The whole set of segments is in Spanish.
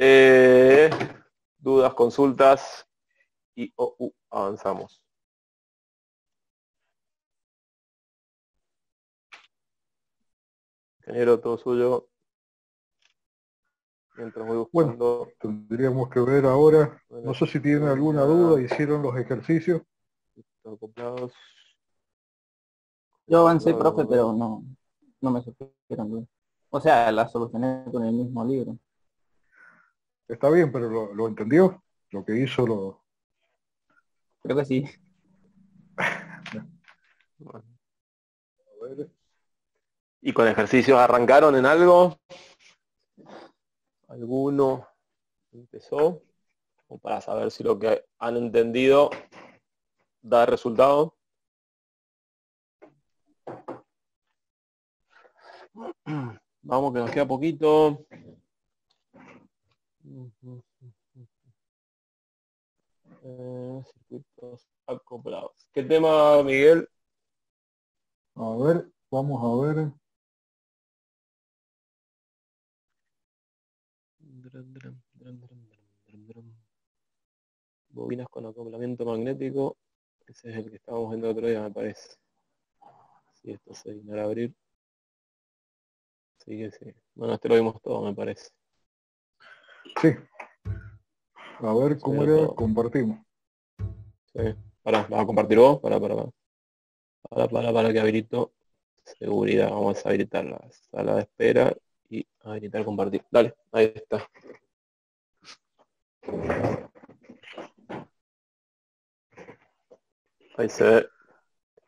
Eh, dudas, consultas y avanzamos. Ingeniero, todo suyo. Mientras voy buscando. Bueno, tendríamos que ver ahora, no sé si tienen alguna duda, hicieron los ejercicios. Acoplados. Yo avancé, profe, pero no me surgieron dudas. O sea, la solucioné con el mismo libro. Está bien, pero lo entendió, lo que hizo lo... Creo que sí. Bueno. A ver. ¿Y con ejercicios arrancaron en algo? ¿Alguno empezó? O para saber si lo que han entendido da resultado. Vamos, que nos queda poquito. Circuitos acoplados. ¿Qué tema, Miguel? A ver, vamos a ver. Bobinas con acoplamiento magnético. Ese es el que estábamos viendo el otro día, me parece. Si esto se dignara a abrir. Sí que sí. Bueno, este lo vimos todo, me parece. Sí. A ver Se cómo vio era, todo. compartimos. Sí. Pará, ¿vas a compartir vos? Para que habilito seguridad. Vamos a habilitar la sala de espera y habilitar compartir. Dale, ahí está. Ahí se ve.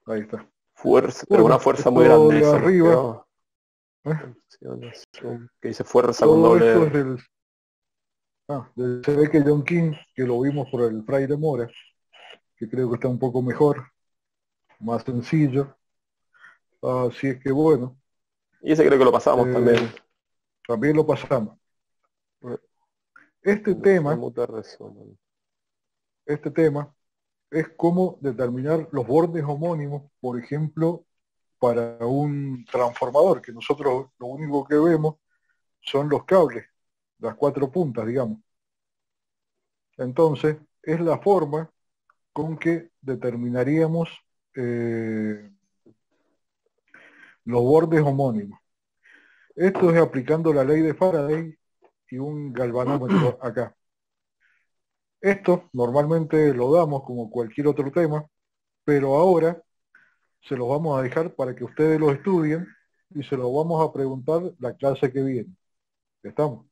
Ahí está. Fuerza, pero Bueno, una fuerza muy esto grande, de eso nos arriba, quedó. ¿eh? Que dice fuerza con Todo esto es doble. del se ve que John King, que lo vimos por el Fraile Mora, que creo que está un poco mejor, más sencillo. Así es que bueno, Y ese creo que lo pasamos también. también lo pasamos. Este tema es cómo determinar los bordes homónimos, por ejemplo, para un transformador, que nosotros lo único que vemos son los cables, las 4 puntas, digamos. Entonces, es la forma con que determinaríamos los bordes homónimos. Esto es aplicando la ley de Faraday y un galvanómetro acá. Esto normalmente lo damos como cualquier otro tema, pero ahora se los vamos a dejar para que ustedes lo estudien y se lo vamos a preguntar la clase que viene. ¿Estamos?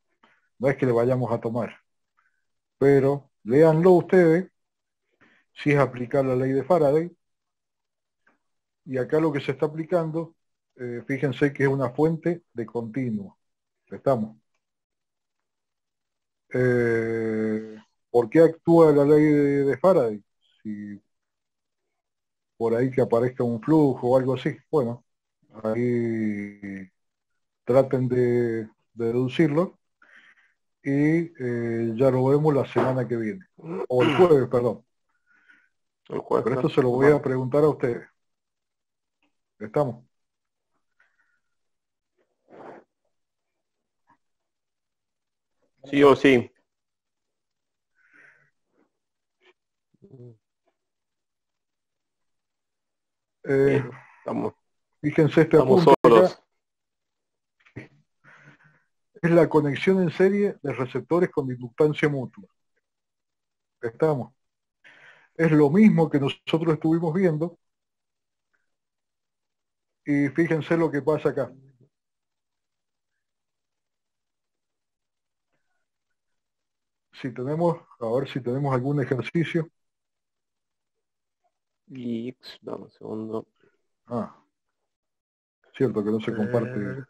No es que le vayamos a tomar, pero léanlo ustedes si es aplicar la ley de Faraday. Y acá lo que se está aplicando, fíjense que es una fuente de continuo. ¿Estamos? ¿Por qué actúa la ley de Faraday? Si por ahí que aparezca un flujo o algo así. Bueno, ahí traten de deducirlo y ya lo vemos la semana que viene. O el jueves, perdón. El jueves, Pero esto ¿no? se lo voy a preguntar a ustedes. ¿Estamos? Sí o sí. Estamos Fíjense este apunte solos. acá. Es la conexión en serie de receptores con inductancia mutua. ¿Estamos? Es lo mismo que nosotros estuvimos viendo. Y fíjense lo que pasa acá. Si tenemos, a ver si tenemos algún ejercicio. Y dame un segundo. Cierto que no se comparte.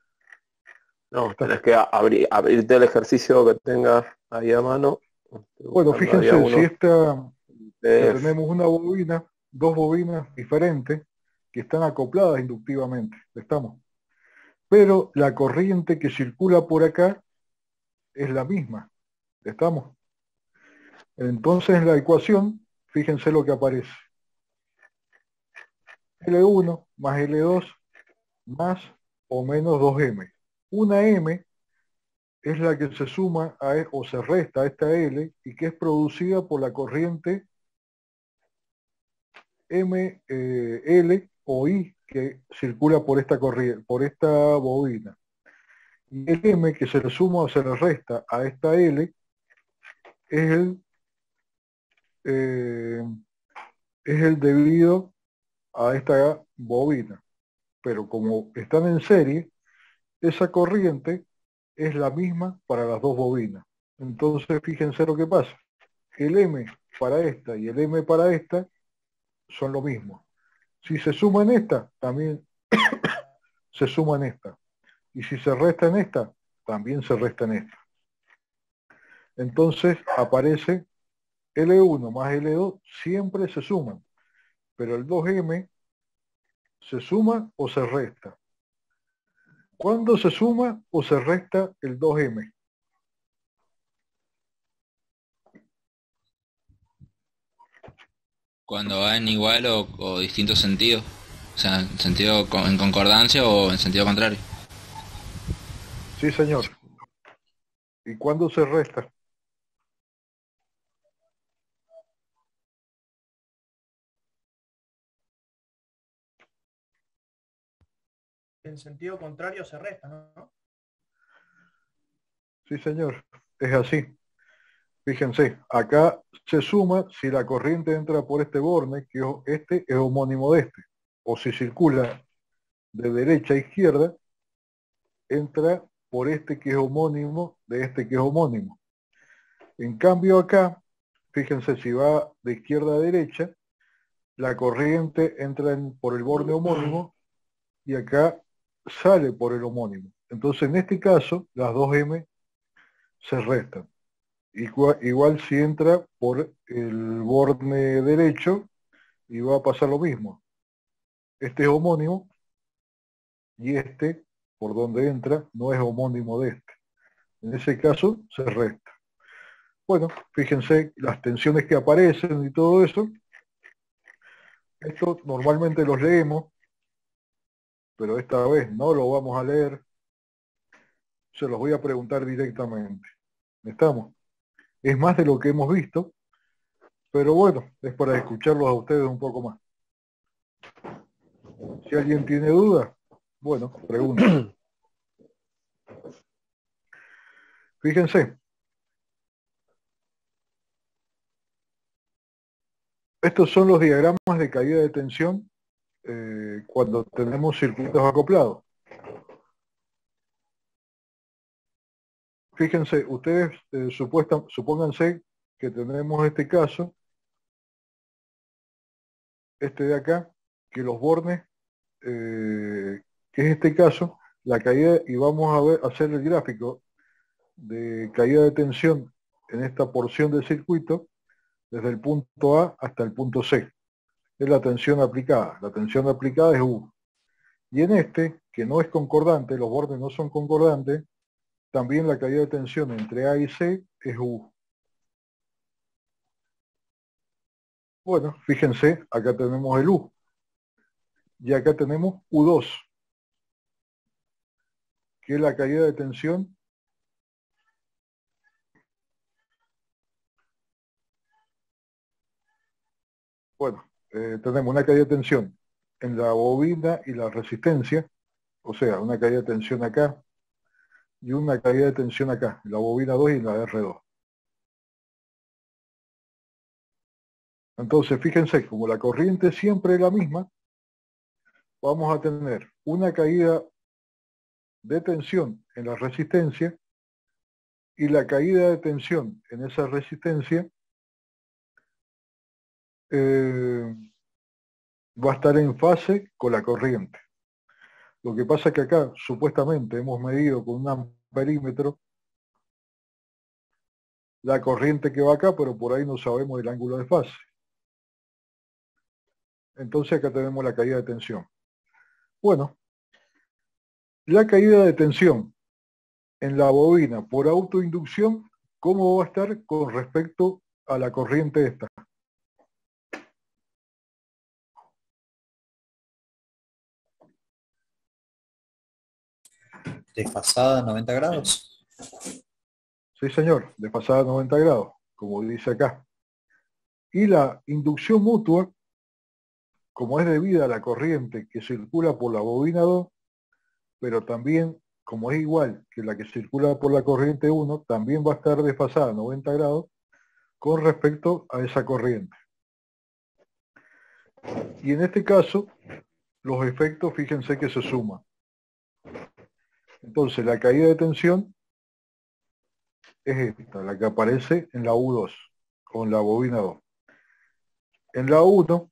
No, tenés que abrirte el ejercicio que tengas ahí a mano. Bueno, fíjense, si tenemos una bobina, 2 bobinas diferentes que están acopladas inductivamente. ¿Estamos? Pero la corriente que circula por acá es la misma. ¿Estamos? Entonces en la ecuación, fíjense lo que aparece. L1 más L2 más o menos 2M. Una M es la que se suma o se resta a esta L y que es producida por la corriente L o I que circula por esta corriente, por esta bobina. Y el M que se le suma o se le resta a esta L es eh, el debido a esta bobina. Pero como están en serie, esa corriente es la misma para las dos bobinas. Entonces, fíjense lo que pasa. El M para esta y el M para esta son lo mismo. Si se suma en esta, también se suma en esta. Y si se resta en esta, también se resta en esta. Entonces aparece L1 más L2, siempre se suman. Pero el 2M se suma o se resta. ¿Cuándo se suma o se resta el 2M? Cuando va en igual o distintos sentidos. O sea, en sentido en concordancia o en sentido contrario. Sí, señor. ¿Y cuándo se resta? En sentido contrario se resta, ¿no? Sí, señor. Es así. Fíjense, acá se suma si la corriente entra por este borne, que este es homónimo de este. O si circula de derecha a izquierda, entra por este que es homónimo de este que es homónimo. En cambio acá, fíjense, si va de izquierda a derecha, la corriente entra por el borne homónimo y acá sale por el homónimo. Entonces, en este caso, las dos M se restan. Igual si entra por el borne derecho y va a pasar lo mismo. Este es homónimo y este, por donde entra, no es homónimo de este. En ese caso, se resta. Bueno, fíjense las tensiones que aparecen y todo eso. Esto normalmente los leemos, pero esta vez no lo vamos a leer. Se los voy a preguntar directamente. ¿Estamos? Es más de lo que hemos visto, pero bueno, es para escucharlos a ustedes un poco más. Si alguien tiene duda, bueno, pregunta. Fíjense, estos son los diagramas de caída de tensión cuando tenemos circuitos acoplados. Fíjense, ustedes supónganse que tenemos este caso, este de acá, que los bornes, que es este caso, la caída, y vamos a ver, hacer el gráfico de caída de tensión en esta porción del circuito, desde el punto A hasta el punto C. Es la tensión aplicada. La tensión aplicada es U. Y en este, que no es concordante, los bordes no son concordantes, también la caída de tensión entre A y C es U. Bueno, fíjense, acá tenemos el U. Y acá tenemos U2, que es la caída de tensión bueno, tenemos una caída de tensión en la bobina y la resistencia, o sea, una caída de tensión acá y una caída de tensión acá, en la bobina 2 y en la R2. Entonces, fíjense, como la corriente siempre es la misma, vamos a tener una caída de tensión en la resistencia y la caída de tensión en esa resistencia va a estar en fase con la corriente. Lo que pasa es que acá supuestamente hemos medido con un amperímetro la corriente que va acá, pero por ahí no sabemos el ángulo de fase. Entonces acá tenemos la caída de tensión. Bueno, la caída de tensión en la bobina por autoinducción, ¿cómo va a estar con respecto a la corriente esta? Desfasada 90 grados. Sí, señor, desfasada a 90 grados, como dice acá. Y la inducción mutua, como es debida a la corriente que circula por la bobina 2, pero también, como es igual que la que circula por la corriente 1, también va a estar desfasada a 90 grados con respecto a esa corriente. Y en este caso, los efectos, fíjense que se suman. Entonces, la caída de tensión es esta, la que aparece en la U2, con la bobina 2. En la 1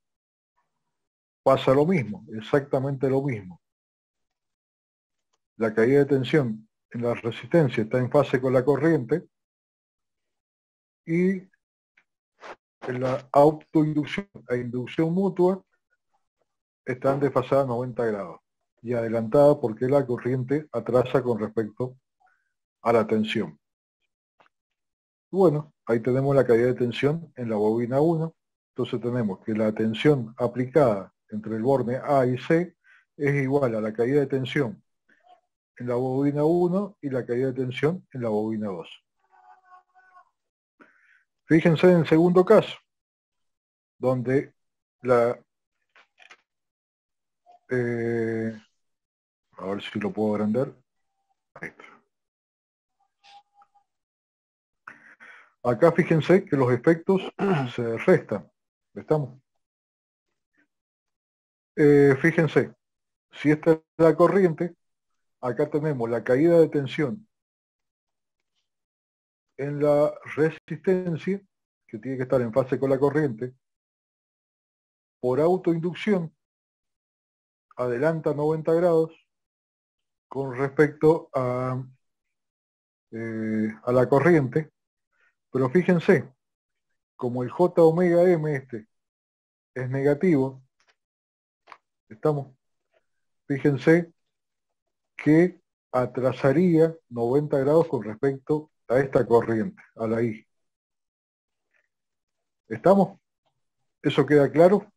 pasa lo mismo, exactamente lo mismo. La caída de tensión en la resistencia está en fase con la corriente y en la autoinducción e inducción mutua están desfasadas a 90 grados y adelantada porque la corriente atrasa con respecto a la tensión. Bueno, ahí tenemos la caída de tensión en la bobina 1. Entonces tenemos que la tensión aplicada entre el borne A y C es igual a la caída de tensión en la bobina 1 y la caída de tensión en la bobina 2. Fíjense en el segundo caso, donde la... a ver si lo puedo agrandar. Ahí está. Acá fíjense que los efectos se restan. ¿Estamos? Fíjense, si esta es la corriente, acá tenemos la caída de tensión en la resistencia, que tiene que estar en fase con la corriente, por autoinducción, adelanta 90 grados con respecto a la corriente, pero fíjense, como el J omega M es negativo, estamos, fíjense que atrasaría 90 grados con respecto a esta corriente, a la I. ¿Estamos? ¿Eso queda claro?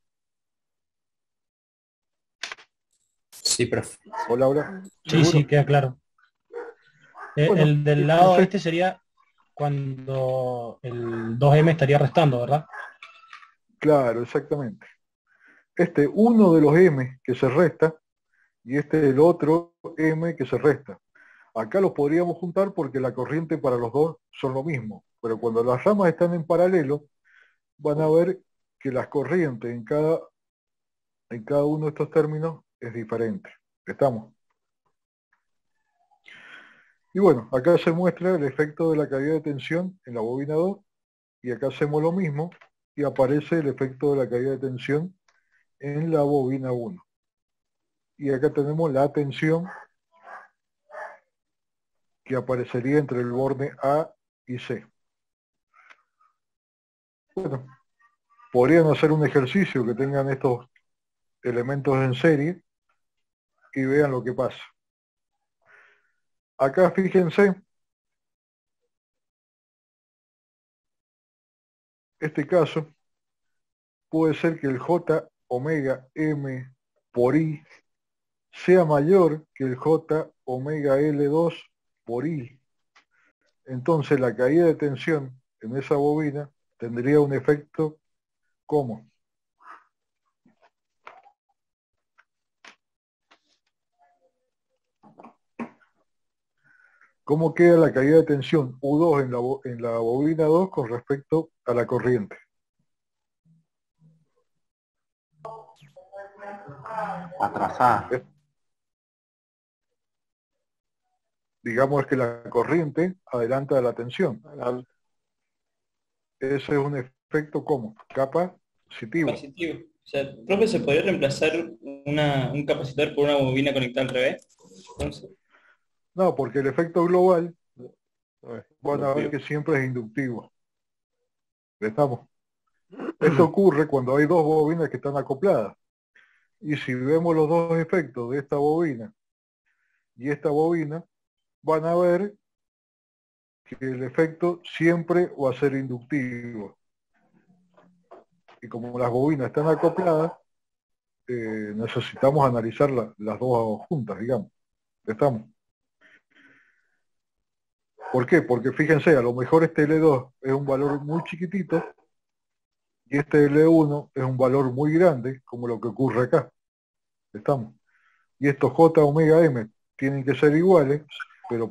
Sí, profe. Hola, Laura. Sí, sí, queda claro. Bueno, el del lado fíjense. este sería cuando el 2M estaría restando, ¿verdad? Claro, exactamente. Este uno de los M que se resta y este el otro M que se resta. Acá los podríamos juntar porque la corriente para los dos son lo mismo, pero cuando las ramas están en paralelo, van a ver que las corrientes en cada uno de estos términos es diferente. ¿Estamos? Y bueno, acá se muestra el efecto de la caída de tensión en la bobina 2, y acá hacemos lo mismo, y aparece el efecto de la caída de tensión en la bobina 1. Y acá tenemos la tensión que aparecería entre el borne A y C. Bueno, podrían hacer un ejercicio que tengan estos elementos en serie y vean lo que pasa. Acá fíjense, este caso puede ser que el J omega M por I sea mayor que el J omega L2 por I. Entonces la caída de tensión en esa bobina tendría un efecto como ¿cómo queda la caída de tensión U2 en la bobina 2 con respecto a la corriente? Atrasada. Digamos que la corriente adelanta la tensión. Ese es un efecto como capacitivo. Capacitivo. O sea, profe, ¿se podría reemplazar un capacitor por una bobina conectada al revés? Entonces, No, porque el efecto global van a ver que siempre es inductivo. ¿Estamos? Esto ocurre cuando hay dos bobinas que están acopladas. Y si vemos los dos efectos de esta bobina y esta bobina, van a ver que el efecto siempre va a ser inductivo. Y como las bobinas están acopladas, necesitamos analizar las dos juntas, digamos. ¿Estamos? ¿Por qué? Porque fíjense, a lo mejor este L2 es un valor muy chiquitito y este L1 es un valor muy grande, como lo que ocurre acá. ¿Estamos? Y estos J omega M tienen que ser iguales, pero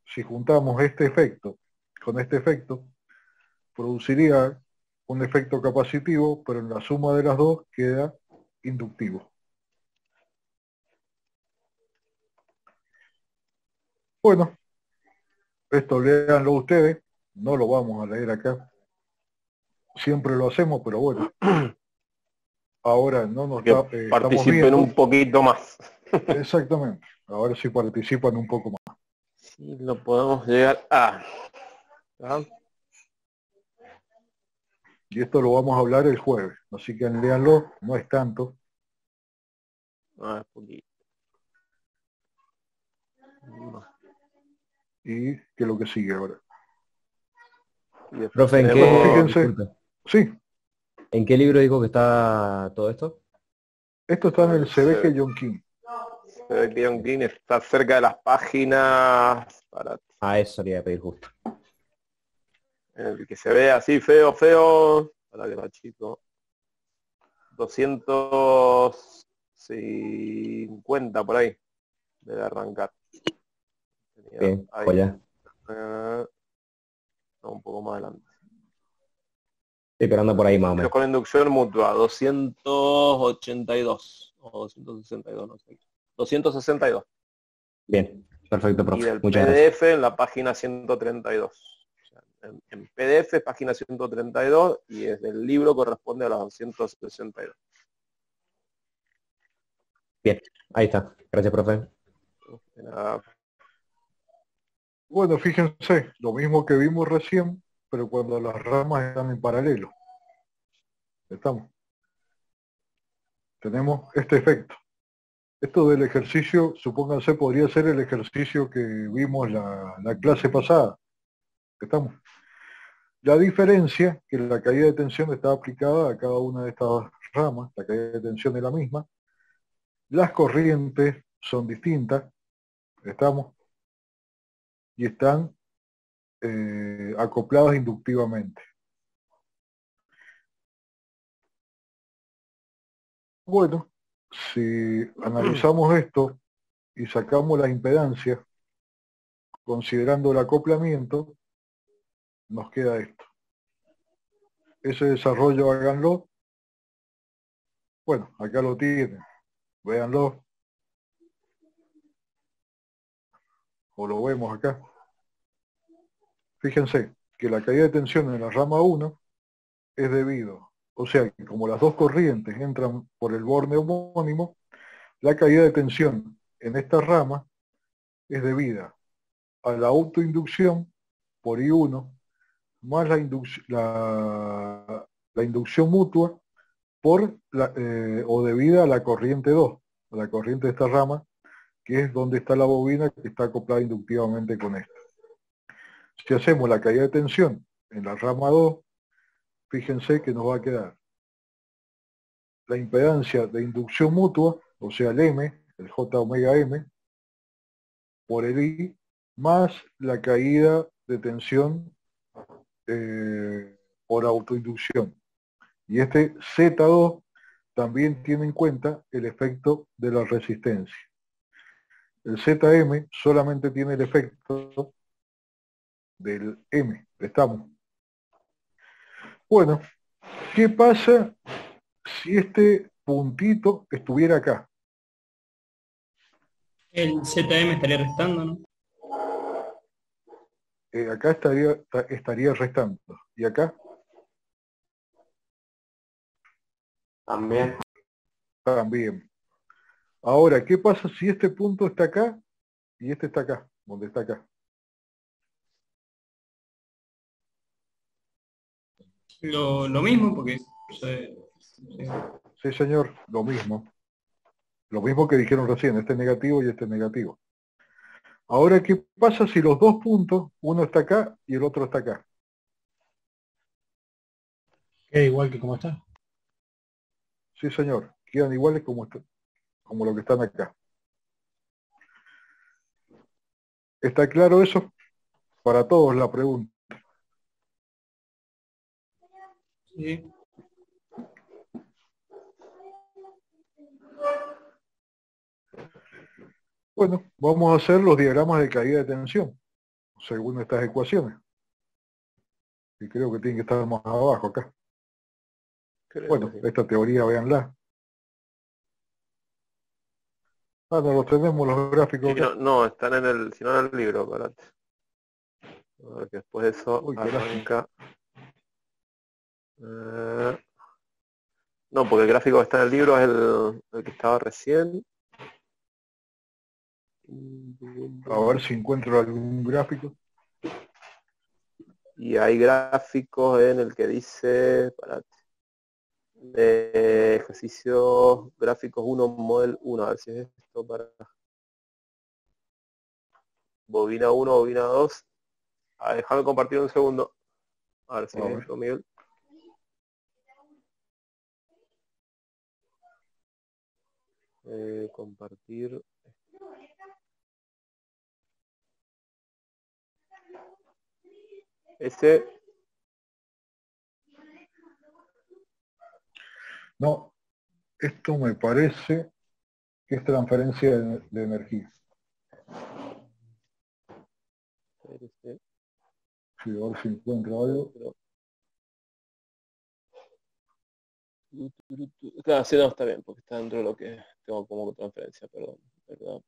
si juntamos este efecto con este efecto, produciría un efecto capacitivo, pero en la suma de las dos queda inductivo. Bueno, esto léanlo ustedes, no lo vamos a leer acá. Siempre lo hacemos, pero bueno, ahora no nos Que estamos participen viendo. un poquito más. Exactamente, ahora sí participan un poco más. Si lo podemos llegar a... ¿Ah? Y esto lo vamos a hablar el jueves, así que léanlo, no es tanto. Ah, es poquito. No. Y que es lo que sigue ahora. Y después Profe, ¿en Bueno, qué, fíjense, disculpe, sí, ¿en qué libro dijo que está todo esto? esto está en el Sebeque John King. Se ve que John King está cerca de las páginas para Ah, eso quería pedir justo. el que se ve así feo, para que chico. 250 por ahí debe arrancar. Bien, Ahí. joya. No, un poco más adelante. Sí, pero anda por ahí más o Pero menos. con inducción mutua, 282 o 262, no sé. 262. Bien, perfecto, Y profe. del Muchas gracias. PDF en la página 132. O sea, en PDF página 132 y desde el libro corresponde a la 262. Bien, ahí está. Gracias, profe. De nada. Bueno, fíjense, lo mismo que vimos recién, pero cuando las ramas están en paralelo. Estamos. Tenemos este efecto. Esto del ejercicio, supónganse, podría ser el ejercicio que vimos la clase pasada. Estamos. La diferencia, que la caída de tensión está aplicada a cada una de estas ramas, la caída de tensión es la misma, las corrientes son distintas, estamos, y están acopladas inductivamente. Bueno, si analizamos esto y sacamos la impedancia, considerando el acoplamiento, nos queda esto. Ese desarrollo háganlo. Bueno, acá lo tienen. Véanlo. O lo vemos acá. Fíjense que la caída de tensión en la rama 1 es debido, o sea, que como las dos corrientes entran por el borde homónimo, la caída de tensión en esta rama es debida a la autoinducción por I1 más la inducción mutua o debida a la corriente 2, a la corriente de esta rama, que es donde está la bobina que está acoplada inductivamente con esta. Si hacemos la caída de tensión en la rama 2, fíjense que nos va a quedar la impedancia de inducción mutua, o sea el M, el J omega M, por el I, más la caída de tensión por autoinducción. Y este Z2 también tiene en cuenta el efecto de la resistencia. El ZM solamente tiene el efecto del M, estamos. Bueno, ¿qué pasa si este puntito estuviera acá? El ZM estaría restando, ¿no? Acá estaría restando. ¿Y acá? También. También. Ahora, ¿qué pasa si este punto está acá y este está acá? ¿Dónde está acá? Lo mismo, porque Sí, señor, lo mismo. Lo mismo que dijeron recién, este es negativo y este es negativo. Ahora, ¿qué pasa si los dos puntos, uno está acá y el otro está acá? Queda igual que como está. Sí, señor, quedan iguales como lo que están acá. ¿Está claro eso? para todos la pregunta. Sí. Bueno, vamos a hacer los diagramas de caída de tensión, según estas ecuaciones. Y creo que tienen que estar más abajo acá. Creo Bueno, que sí. esta teoría, véanla. Ah, no los tenemos los gráficos Sí, acá. no, están en el, si no en el libro, espérate. A ver, que después de eso Uy, qué lástima. arranca. No, porque el gráfico que está en el libro es el que estaba recién. A ver si encuentro algún gráfico. Y hay gráficos en el que dice, espérate, de ejercicios gráficos 1, model 1, a ver si es esto para bobina 1, bobina 2. A ver, déjame compartir un segundo. A ver si A es ver. esto, Miguel. Compartir. Ese, No, esto me parece que es transferencia de energía. ese, Sí, a ver si encuentro algo. otro. Claro, sí, no, está bien, porque está dentro de lo que tengo como transferencia, perdón, ¿verdad?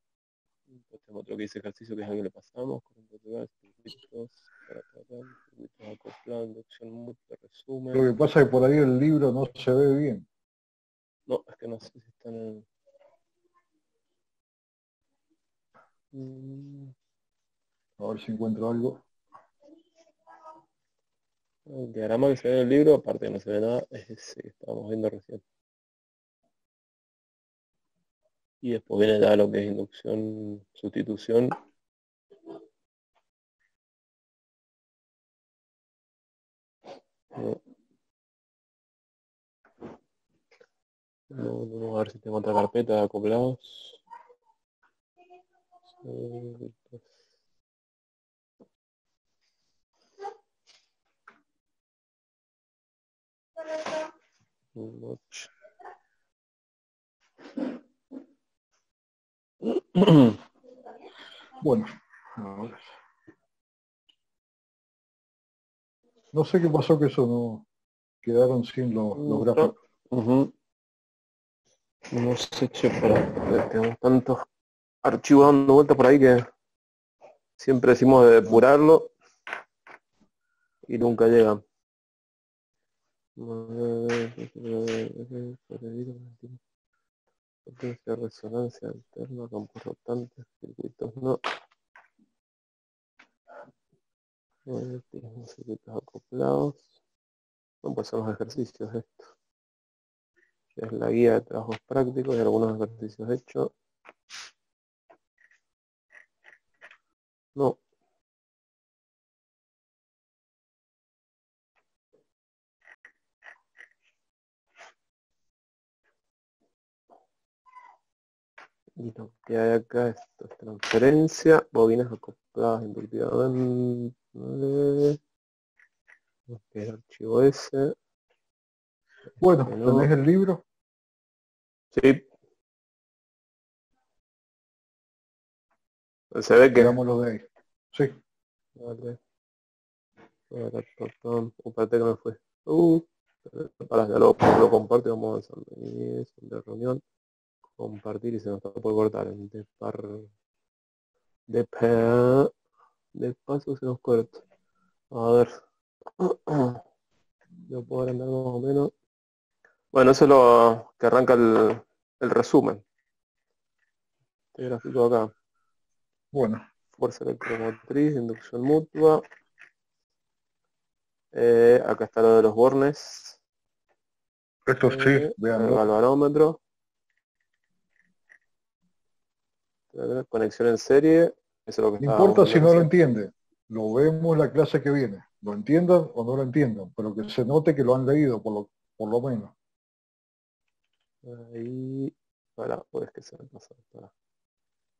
Después tengo otro que dice ejercicio, que es algo que le pasamos, circuitos, circuitos acoplados, inducción mutua, Lo resumen. que pasa es que por ahí el libro no se ve bien. No, es que no sé si están en... A ver si encuentro algo. El diagrama que se ve en el libro, aparte que no se ve nada, es ese que estábamos viendo recién. Y después viene ya lo que es inducción, sustitución. No, vamos a ver si tengo otra carpeta de acoplados. Notch. Bueno, a ver. No sé qué pasó que eso no quedaron sin los gráficos. Ujú. No sé, che, pero tenemos tantos archivos dando vueltas por ahí que siempre decimos de depurarlo y nunca llegan. Potencia, resonancia alterna, campos rotantes, circuitos no. Circuitos acoplados. No, pues son los ejercicios estos. Es la guía de trabajos prácticos y algunos ejercicios hechos. No. Y lo que hay acá, esto es transferencia, bobinas acopladas inductivamente. Vale. Este es el archivo ese. Bueno, Que no. ¿tenés el libro? Sí. Se ve que. Veámoslo de ahí. Sí. Vale. Espérate que me fue. Para, ya lo comparto y vamos avanzando. Y es de reunión. Compartir y se nos está por cortar. De paso se nos corta. A ver. Yo puedo agrandar más o menos. Bueno, eso es lo que arranca el resumen. Este gráfico acá. Bueno, Fuerza electromotriz, inducción mutua. Acá está lo de los bornes. esto sí, El véanlo. galvanómetro. Conexión en serie. Eso es lo que No estábamos importa si viendo no lo recién. entiende. Lo vemos la clase que viene. Lo entiendan o no lo entiendan, pero que se note que lo han leído por lo menos. Ahí. Para, pues que se me pasa. Para.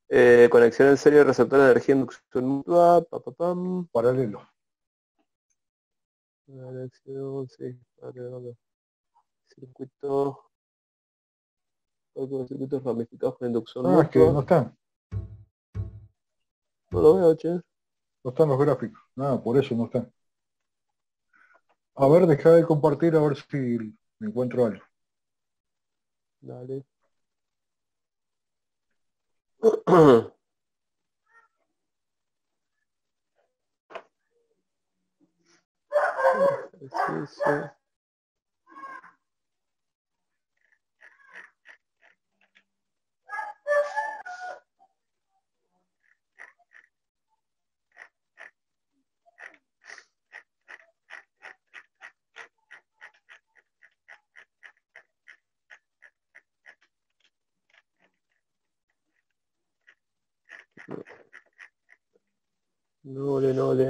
Conexión en serie de receptor de energía, inducción mutua, pam. Paralelo. Conexión, sí, vale. Circuitos ramificados con inducción Ah, es que no mutua. están. No lo veo, che. No están los gráficos. Ah, por eso no están. A ver, deja de compartir a ver si encuentro algo. Dale. Ejercicio. No le.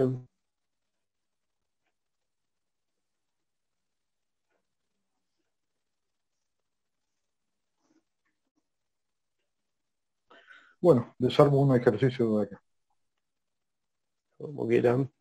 Bueno, desarmo un ejercicio de acá. Como quieran.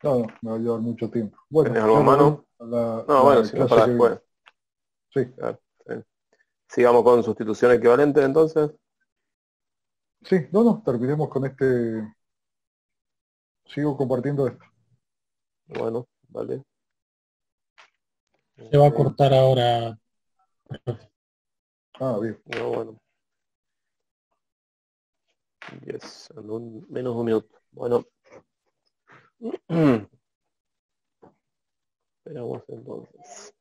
No, me va a llevar mucho tiempo. Bueno, ¿Tenés algo ya en lo mano? ven a No, bueno, si no, clase para que viene. después. Sí, Claro, sí. Sigamos con sustitución equivalente entonces. sí, no, terminemos con este. Sigo compartiendo esto. Bueno, vale. Se va a cortar ahora. Ah, bien. No, bueno. Yes, menos de un minuto. Bueno. Esperamos entonces.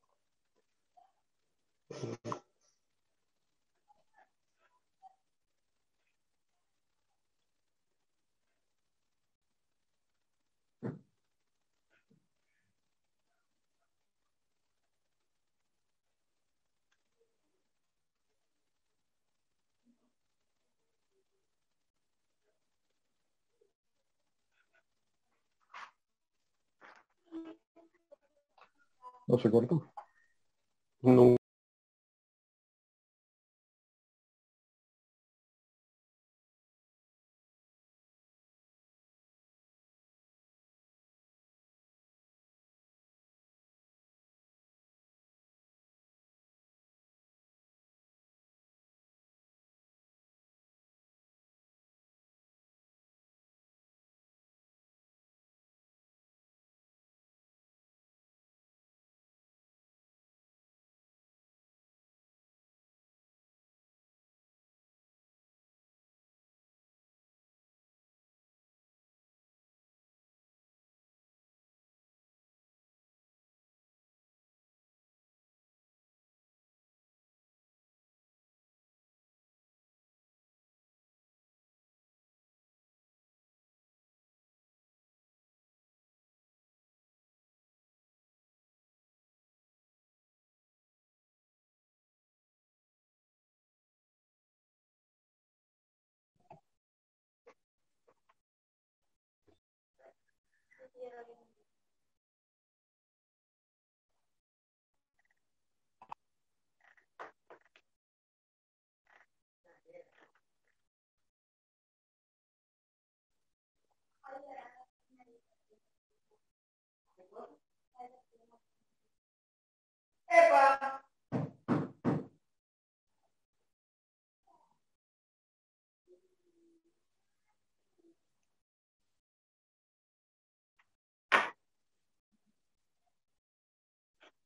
No se cortó. No.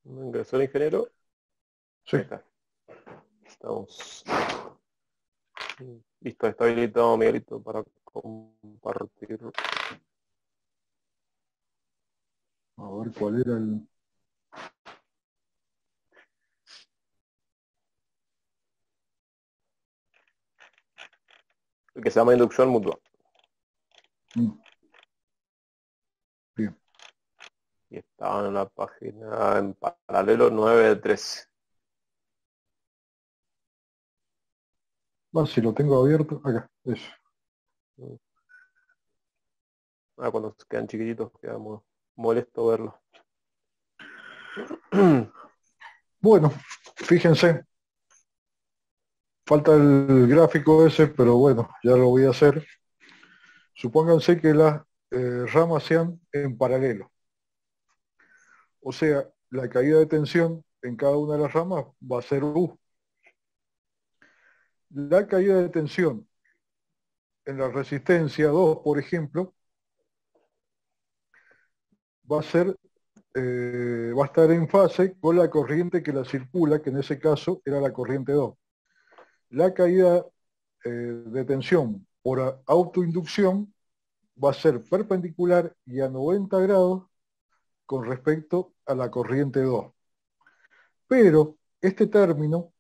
Ingresó el ingeniero. Sí. Ahí está. Estamos. Listo, está habilitado Miguelito para compartir. A ver cuál era el... El que se llama inducción mutua. Mm. Bien. Y está en la página en paralelo 9 de 13. Si lo tengo abierto, acá, eso. Cuando se quedan chiquititos queda molesto verlo. Bueno, fíjense, falta el gráfico ese, pero bueno, ya lo voy a hacer. Supónganse que las ramas sean en paralelo. O sea, la caída de tensión en cada una de las ramas va a ser U. La caída de tensión en la resistencia 2, por ejemplo, va a ser, va a estar en fase con la corriente que la circula, que en ese caso era la corriente 2. La caída de tensión por autoinducción va a ser perpendicular y a 90 grados con respecto a la corriente 2. Pero este término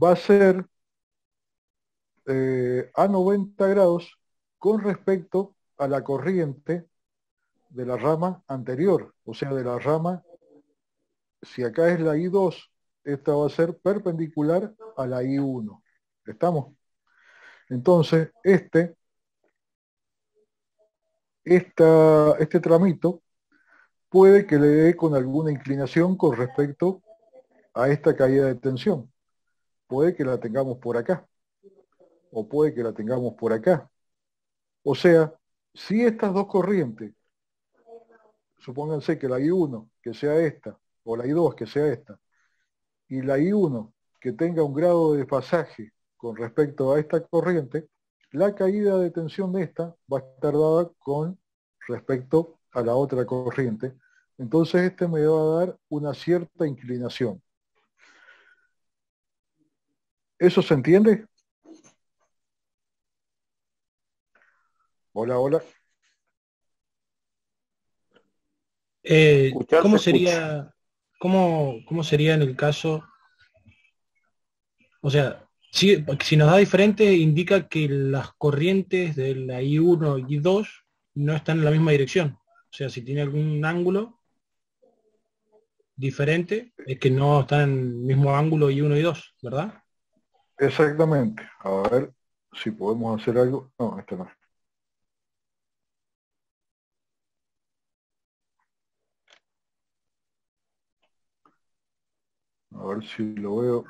va a ser a 90 grados con respecto a la corriente de la rama anterior, o sea, de la rama, si acá es la I2, esta va a ser perpendicular a la I1. ¿Estamos? Entonces, este tramito puede que le dé con alguna inclinación con respecto a esta caída de tensión. Puede que la tengamos por acá, o puede que la tengamos por acá. O sea, si estas dos corrientes, supónganse que la I1 que sea esta, o la I2 que sea esta, y la I1 que tenga un grado de desfasaje con respecto a esta corriente, la caída de tensión de esta va a estar dada con respecto a la otra corriente. Entonces este me va a dar una cierta inclinación. ¿Eso se entiende? Hola, hola. Escuchar ¿Cómo te escucho. sería, cómo sería en el caso? O sea, si nos da diferente, indica que las corrientes de la I1 y I2 no están en la misma dirección. O sea, si tiene algún ángulo diferente, es que no están en el mismo ángulo I1 y 2, ¿verdad? Exactamente. A ver si podemos hacer algo. No, esto no. A ver si lo veo.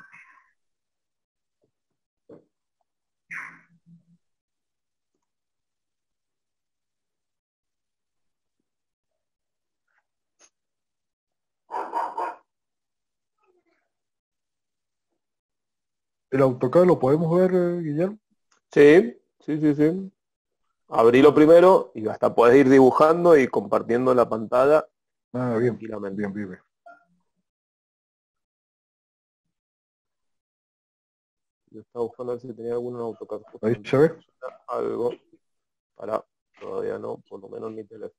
¿El AutoCAD lo podemos ver, Guillermo? Sí, sí, sí, sí. Abrilo primero y hasta podés ir dibujando y compartiendo la pantalla Bien, tranquilamente. bien, bien, bien. Yo estaba buscando a ver si tenía alguno en AutoCAD. Ahí se ve. Algo para, todavía no, por lo menos en mi teléfono.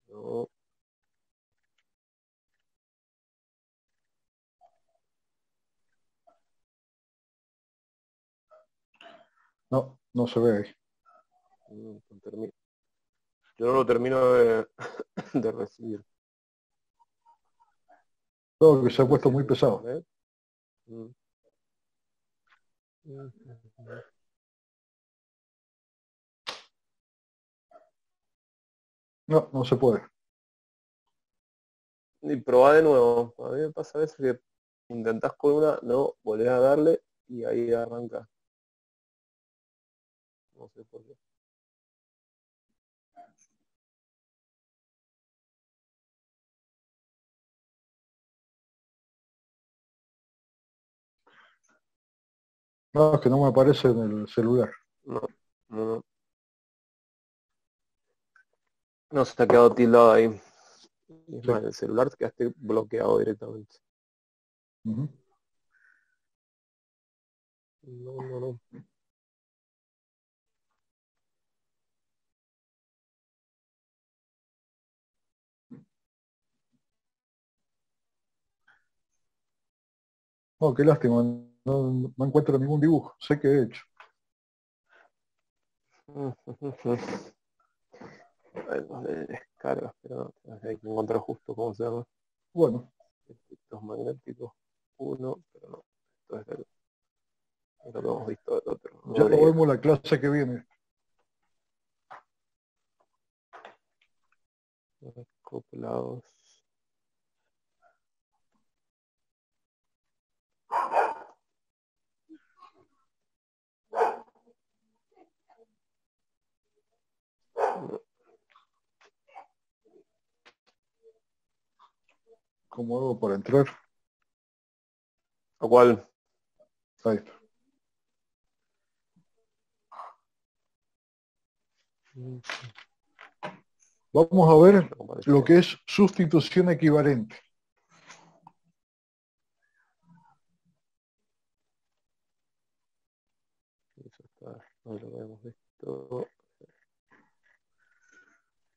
No. No, no se ve ahí. Yo no lo termino de, de recibir. Todo que se ha puesto muy pesado. No, no se puede. Y probá de nuevo. A mí me pasa a veces que intentás con una, no, volvés a darle y ahí arranca. No sé por qué. No, es que no me aparece en el celular. No, no, no. No, se te ha quedado tildado ahí. Es Sí. más, en el celular te quedaste bloqueado directamente. Ujú. No, no, no. Oh, qué lástima, no encuentro ningún dibujo, sé que he hecho. Los de descargas, pero hay que encontrar justo cómo se llama. Bueno, Efectos magnéticos. Uno, pero no. Esto es lo que hemos visto del otro. ya lo vemos la clase que viene. Acoplados. ¿Cómo hago para entrar? ¿A cuál? Ahí está. Vamos a ver lo que es sustitución equivalente. Eso está, no lo hemos visto.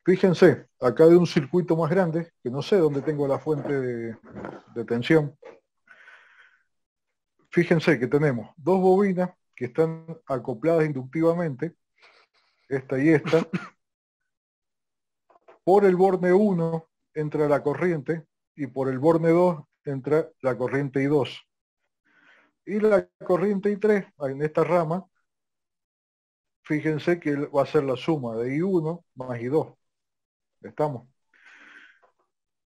Fíjense, acá de un circuito más grande, que no sé dónde tengo la fuente de tensión. Fíjense que tenemos dos bobinas que están acopladas inductivamente, esta y esta. Por el borne 1 entra la corriente y por el borne 2 entra la corriente I2. Y la corriente I3 en esta rama, fíjense que va a ser la suma de I1 más I2. ¿Estamos?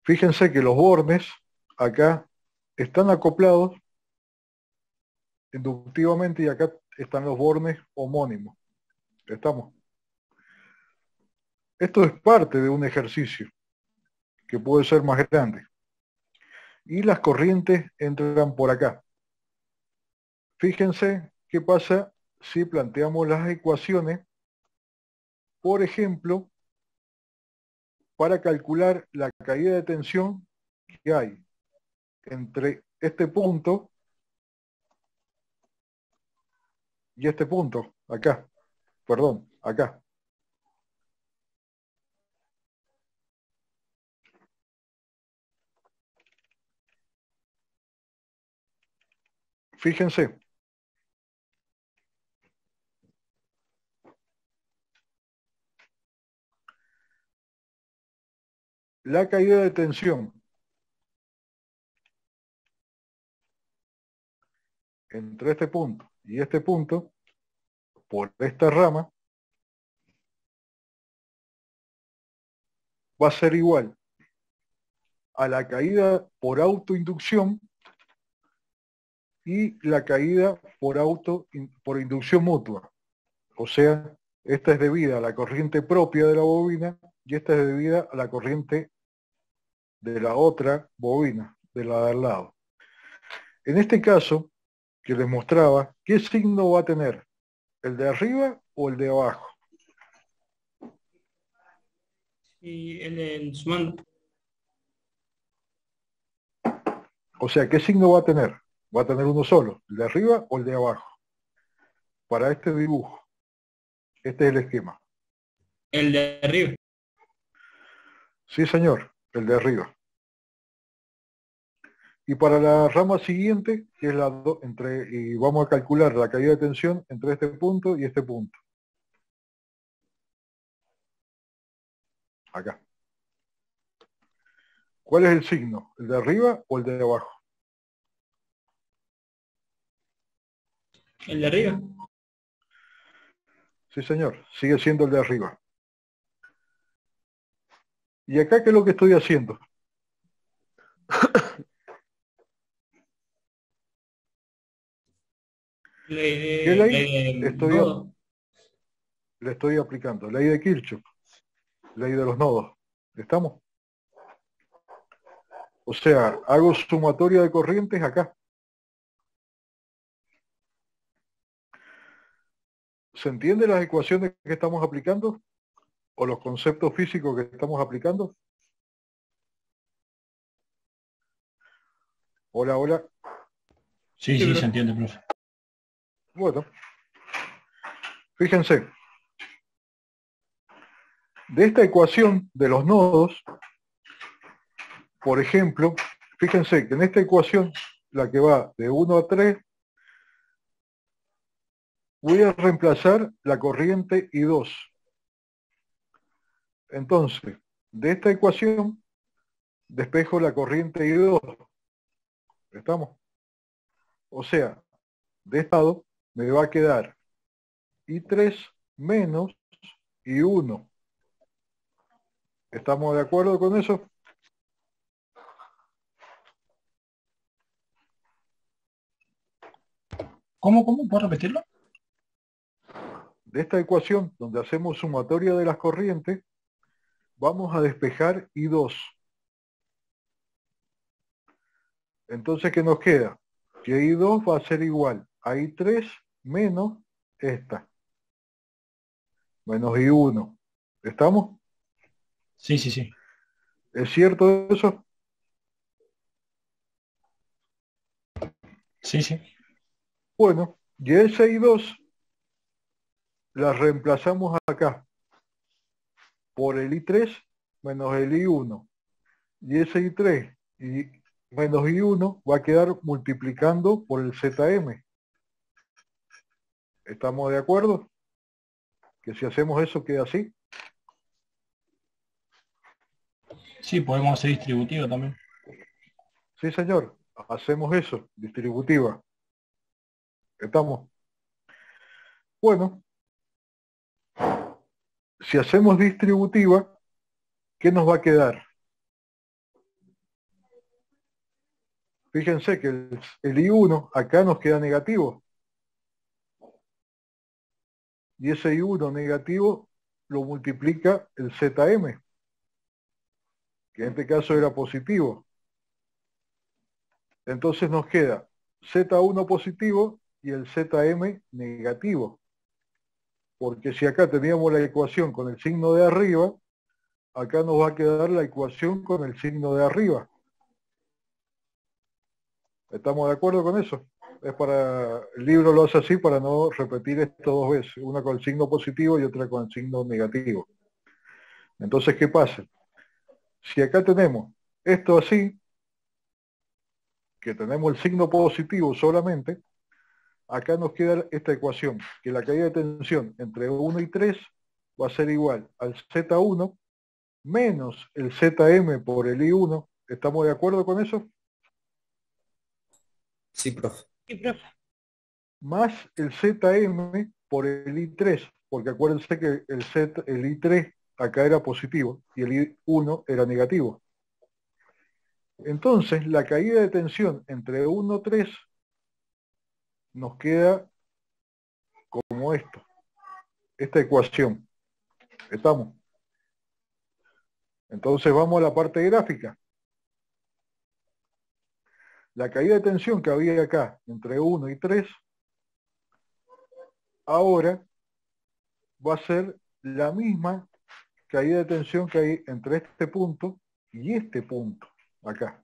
Fíjense que los bornes acá están acoplados inductivamente y acá están los bornes homónimos. ¿Estamos? Esto es parte de un ejercicio que puede ser más grande. Y las corrientes entran por acá. Fíjense qué pasa si planteamos las ecuaciones, por ejemplo, para calcular la caída de tensión que hay entre este punto y este punto, acá, perdón, acá. Fíjense. La caída de tensión entre este punto y este punto, por esta rama, va a ser igual a la caída por autoinducción y la caída por inducción mutua. O sea, esta es debida a la corriente propia de la bobina y esta es debida a la corriente de la otra bobina, de la de al lado. En este caso, que les mostraba, ¿qué signo va a tener? ¿El de arriba o el de abajo? Y el sumando. O sea, ¿qué signo va a tener? Va a tener uno solo, el de arriba o el de abajo. Para este dibujo, este es el esquema. El de arriba. Sí, señor, el de arriba. Y para la rama siguiente, que es y vamos a calcular la caída de tensión entre este punto y este punto. Acá. ¿Cuál es el signo? ¿El de arriba o el de abajo? El de arriba. Sí, señor, sigue siendo el de arriba. ¿Y acá qué es lo que estoy haciendo? ¿Qué ley le estoy aplicando? Ley de Kirchhoff, ley de los nodos. ¿Estamos? O sea, hago sumatoria de corrientes acá. ¿Se entienden las ecuaciones que estamos aplicando? ¿O los conceptos físicos que estamos aplicando? Hola, hola. Sí, sí, se entiende, profe. Bueno, fíjense, de esta ecuación de los nodos, por ejemplo, fíjense que en esta ecuación, la que va de 1 a 3, voy a reemplazar la corriente I2. Entonces, de esta ecuación, despejo la corriente I2. ¿Estamos? O sea, de este lado me va a quedar I3 menos I1. ¿Estamos de acuerdo con eso? ¿Cómo? ¿Puedo repetirlo? De esta ecuación, donde hacemos sumatoria de las corrientes, vamos a despejar I2. Entonces, ¿qué nos queda? Que I2 va a ser igual a I3 menos esta, menos I1. ¿Estamos? Sí. ¿Es cierto eso? Sí. Bueno, y ese I2 la reemplazamos acá por el I3 menos el I1. Y ese I3 y menos I1 va a quedar multiplicando por el ZM. ¿Estamos de acuerdo? Que si hacemos eso queda así. Sí, podemos hacer distributivo también. Sí, señor. Hacemos eso, distributiva. ¿Estamos? Bueno, si hacemos distributiva, ¿qué nos va a quedar? Fíjense que el I1 acá nos queda negativo. Y ese I1 negativo lo multiplica el ZM, que en este caso era positivo. Entonces nos queda Z1 positivo y el ZM negativo. Porque si acá teníamos la ecuación con el signo de arriba, acá nos va a quedar la ecuación con el signo de arriba. ¿Estamos de acuerdo con eso? El libro lo hace así para no repetir esto dos veces, una con el signo positivo y otra con el signo negativo. Entonces, ¿qué pasa? Si acá tenemos esto así, que tenemos el signo positivo solamente, acá nos queda esta ecuación, que la caída de tensión entre 1 y 3 va a ser igual al Z1 menos el ZM por el I1. ¿Estamos de acuerdo con eso? Sí, profe. Más el ZM por el I3, porque acuérdense que el I3 acá era positivo y el I1 era negativo. Entonces, la caída de tensión entre 1 y 3 nos queda como esto, esta ecuación. ¿Estamos? Entonces vamos a la parte gráfica. La caída de tensión que había acá entre 1 y 3, ahora va a ser la misma caída de tensión que hay entre este punto y este punto, acá.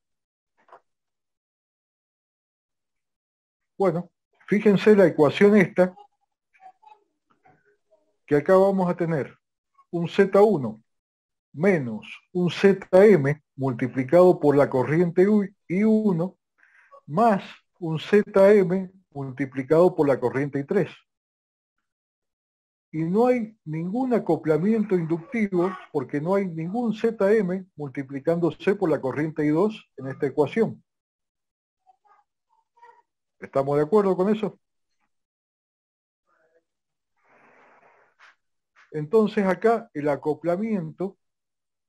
Bueno, fíjense la ecuación esta, que acá vamos a tener un Z1 menos un ZM multiplicado por la corriente I1 más un ZM multiplicado por la corriente I3. Y no hay ningún acoplamiento inductivo porque no hay ningún ZM multiplicándose por la corriente I2 en esta ecuación. ¿Estamos de acuerdo con eso? Entonces acá el acoplamiento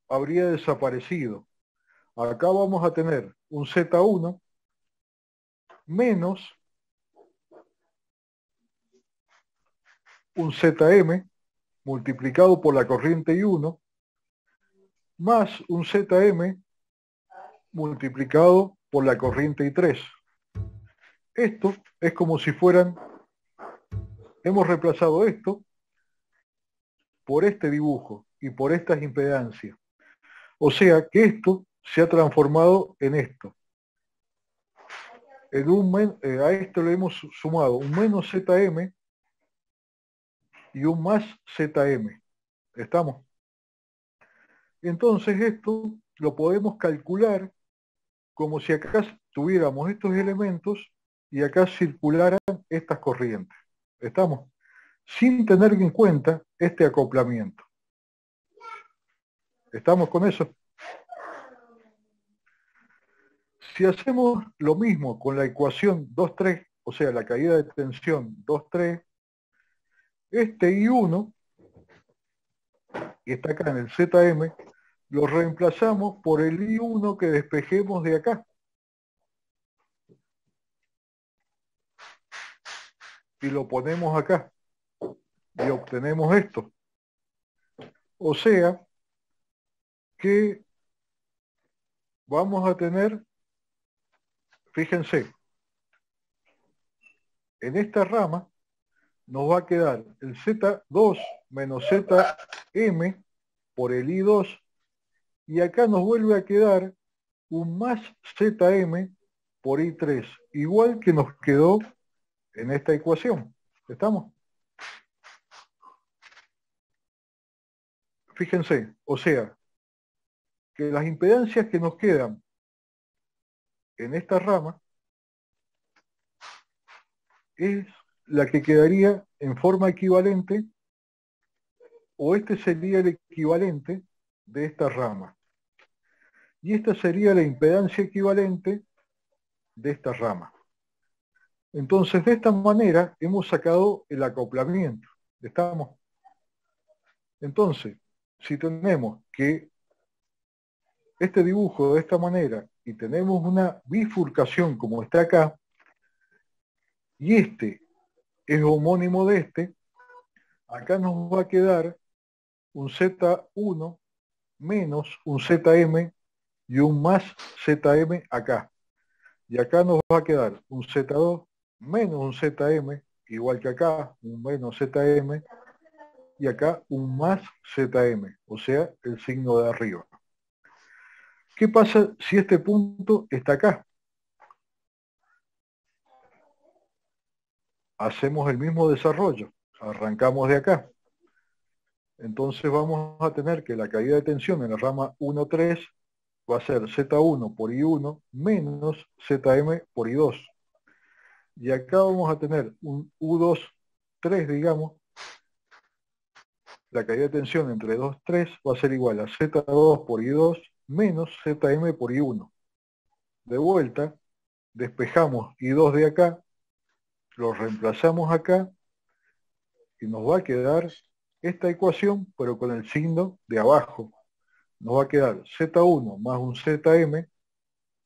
habría desaparecido. Acá vamos a tener un Z1 menos un ZM multiplicado por la corriente I1 más un ZM multiplicado por la corriente I3. Esto es como si fueran, hemos reemplazado esto por este dibujo y por estas impedancias. O sea que esto se ha transformado en esto. a esto le hemos sumado un menos ZM y un más ZM. ¿Estamos? Entonces esto lo podemos calcular como si acá tuviéramos estos elementos y acá circularan estas corrientes. ¿Estamos? Sin tener en cuenta este acoplamiento. ¿Estamos con eso? Si hacemos lo mismo con la ecuación 2,3, o sea, la caída de tensión 2,3, este I1, que está acá en el ZM, lo reemplazamos por el I1 que despejemos de acá. Y lo ponemos acá. Y obtenemos esto. O sea, que vamos a tener, fíjense, en esta rama nos va a quedar el Z2 menos ZM por el I2, y acá nos vuelve a quedar un más ZM por I3, igual que nos quedó en esta ecuación. ¿Estamos? Fíjense, o sea, que las impedancias que nos quedan en esta rama es la que quedaría en forma equivalente, o este sería el equivalente de esta rama. Y esta sería la impedancia equivalente de esta rama. Entonces, de esta manera hemos sacado el acoplamiento. ¿Estamos? Entonces, si tenemos que este dibujo de esta manera y tenemos una bifurcación como está acá, y este es homónimo de este, acá nos va a quedar un Z1 menos un ZM y un más ZM acá. Y acá nos va a quedar un Z2 menos un ZM, igual que acá, un menos ZM, y acá un más ZM, o sea, el signo de arriba. ¿Qué pasa si este punto está acá? Hacemos el mismo desarrollo, arrancamos de acá. Entonces vamos a tener que la caída de tensión en la rama 1,3 va a ser Z1 por I1 menos ZM por I2. Y acá vamos a tener un U2,3, digamos. La caída de tensión entre 2, 3 va a ser igual a Z2 por I2 menos ZM por I1. De vuelta, despejamos I2 de acá, lo reemplazamos acá, y nos va a quedar esta ecuación, pero con el signo de abajo. Nos va a quedar Z1 más un ZM,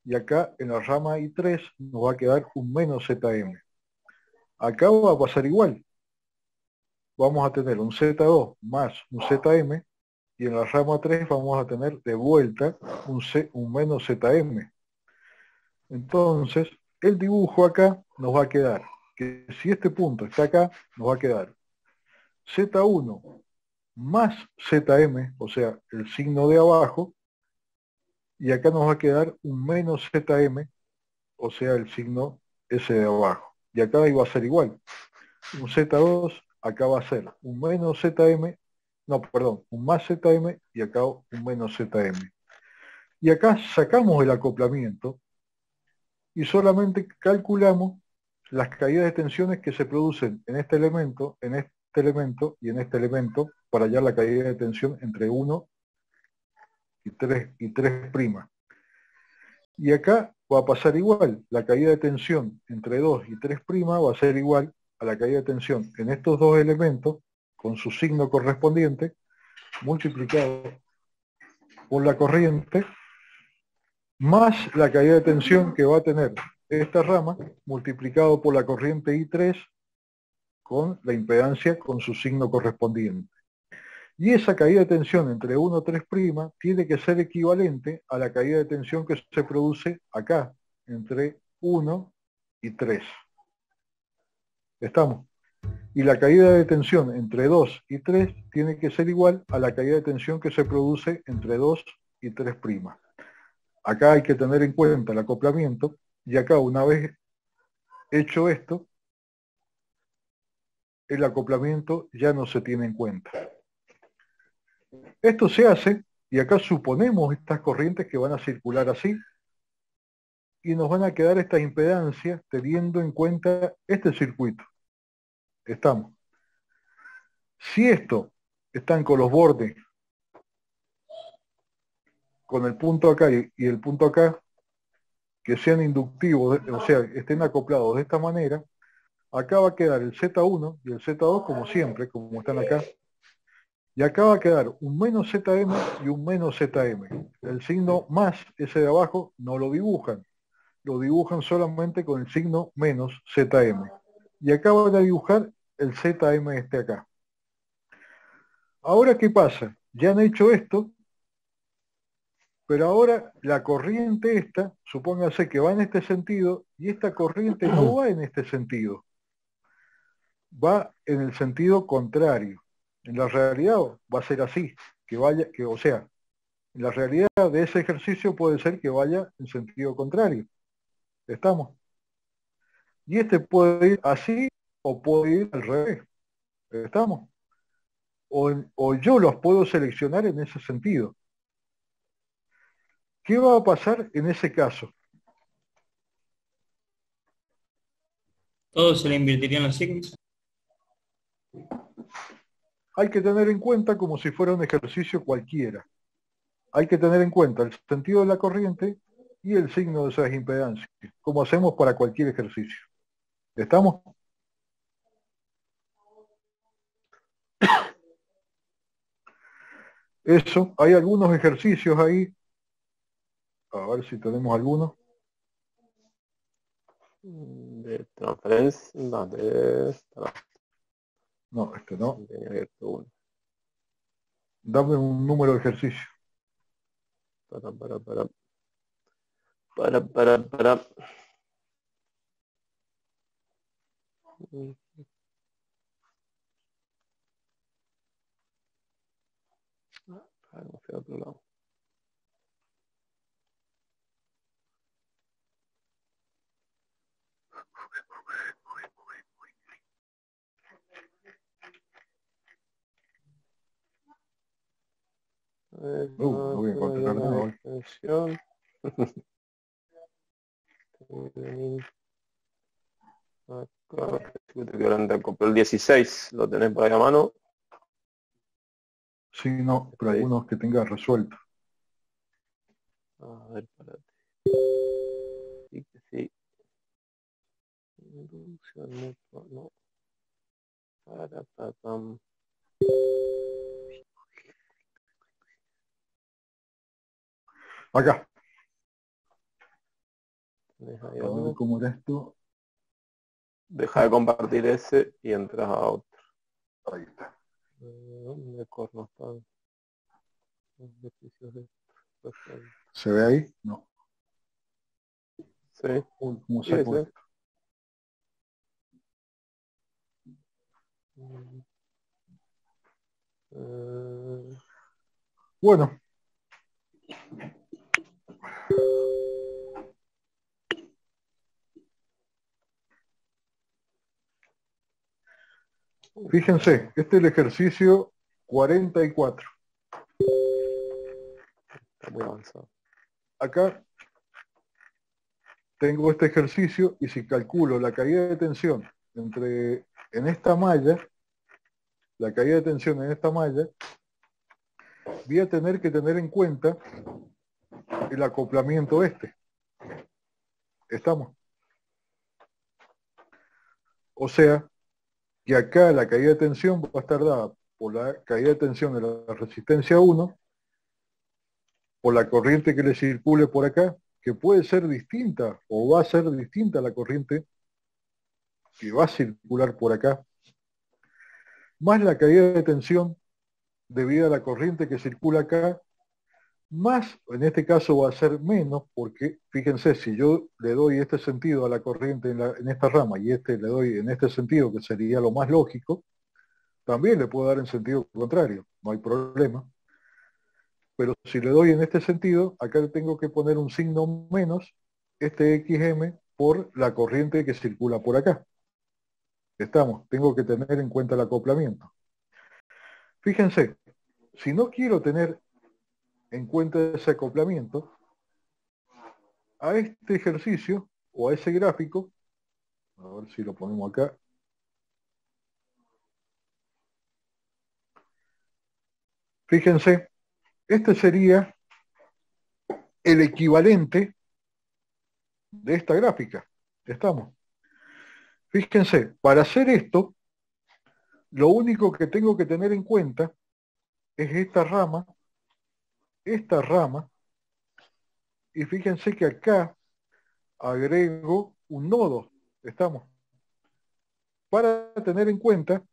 y acá en la rama I3 nos va a quedar un menos ZM. Acá va a pasar igual. Vamos a tener un Z2 más un ZM, y en la rama 3 vamos a tener de vuelta un menos ZM. Entonces, el dibujo acá nos va a quedar, que si este punto está acá, nos va a quedar Z1 más ZM, o sea, el signo de abajo, y acá nos va a quedar un menos ZM, o sea, el signo ese de abajo. Y acá iba a ser igual. Un Z2, acá va a ser un menos ZM, no, perdón, un más ZM, y acá un menos ZM. Y acá sacamos el acoplamiento y solamente calculamos las caídas de tensiones que se producen en este elemento y en este elemento para hallar la caída de tensión entre 1 y 3'. Y acá va a pasar igual, la caída de tensión entre 2 y 3' va a ser igual a la caída de tensión en estos dos elementos con su signo correspondiente multiplicado por la corriente más la caída de tensión que va a tener esta rama multiplicado por la corriente I3 con la impedancia con su signo correspondiente. Y esa caída de tensión entre 1 y 3' tiene que ser equivalente a la caída de tensión que se produce acá, entre 1 y 3. ¿Estamos? Y la caída de tensión entre 2 y 3 tiene que ser igual a la caída de tensión que se produce entre 2 y 3'. Acá hay que tener en cuenta el acoplamiento, y acá una vez Hecho esto, el acoplamiento ya no se tiene en cuenta. Esto se hace, y acá suponemos estas corrientes que van a circular así, y nos van a quedar estas impedancias teniendo en cuenta este circuito. Estamos. Si esto están con los bordes, con el punto acá y el punto acá, que sean inductivos, o sea, estén acoplados de esta manera, acá va a quedar el Z1 y el Z2 como siempre, como están acá, y acá va a quedar un menos ZM y un menos ZM. El signo más, ese de abajo, no lo dibujan solamente con el signo menos ZM. Y acá van a dibujar el ZM este acá. Ahora, ¿qué pasa? Ya han hecho esto, pero ahora la corriente esta, supóngase que va en este sentido, y esta corriente no va en este sentido, va en el sentido contrario. En la realidad va a ser así, o sea, en la realidad de ese ejercicio puede ser que vaya en sentido contrario. ¿Estamos? Y este puede ir así o puede ir al revés. ¿Estamos? O yo los puedo seleccionar en ese sentido. ¿Qué va a pasar en ese caso? Todo se le invertirían los signos. Hay que tener en cuenta como si fuera un ejercicio cualquiera. Hay que tener en cuenta el sentido de la corriente y el signo de esas impedancias, como hacemos para cualquier ejercicio. ¿Estamos? Eso, hay algunos ejercicios ahí. A ver si tenemos alguno. De transferencia, no, No, este no. tenía abierto uno. Dame un número de ejercicio. Para. Me fui a otro lado. No voy a encontrar nada hoy. Acá, el 16, ¿lo tenés por ahí a mano? Sí, no, pero Sí. algunos que tenga resuelto. A ver, espérate. Sí que sí. Inducción, no. Pam. Acá. ¿Tenés ahí A ver algo? cómo era esto. Deja de compartir ese y entras a otro. Ahí está. ¿Dónde corno están los ejercicios de esto? ¿Se ve ahí? No. Sí, Uy, ¿cómo sí, saco sí. esto? Bueno. Fíjense, este es el ejercicio 44. Está muy avanzado. Acá tengo este ejercicio y si calculo la caída de tensión en esta malla, la caída de tensión en esta malla, voy a tener que tener en cuenta el acoplamiento este. ¿Estamos? O sea, que acá la caída de tensión va a estar dada por la caída de tensión de la resistencia 1, por la corriente que le circule por acá, que puede ser distinta o va a ser distinta a la corriente que va a circular por acá, más la caída de tensión debido a la corriente que circula acá, más, en este caso va a ser menos, porque fíjense, si yo le doy este sentido a la corriente en esta rama y este le doy en este sentido, que sería lo más lógico, también le puedo dar en sentido contrario, no hay problema. Pero si le doy en este sentido, acá le tengo que poner un signo menos, este XM, por la corriente que circula por acá. Estamos, tengo que tener en cuenta el acoplamiento. Fíjense, si no quiero tener en cuenta ese acoplamiento, a este ejercicio o a ese gráfico, a ver si lo ponemos acá, fíjense, este sería el equivalente de esta gráfica. Estamos. Fíjense, para hacer esto, lo único que tengo que tener en cuenta es esta rama, y fíjense que acá agrego un nodo. Estamos. Para tener en cuenta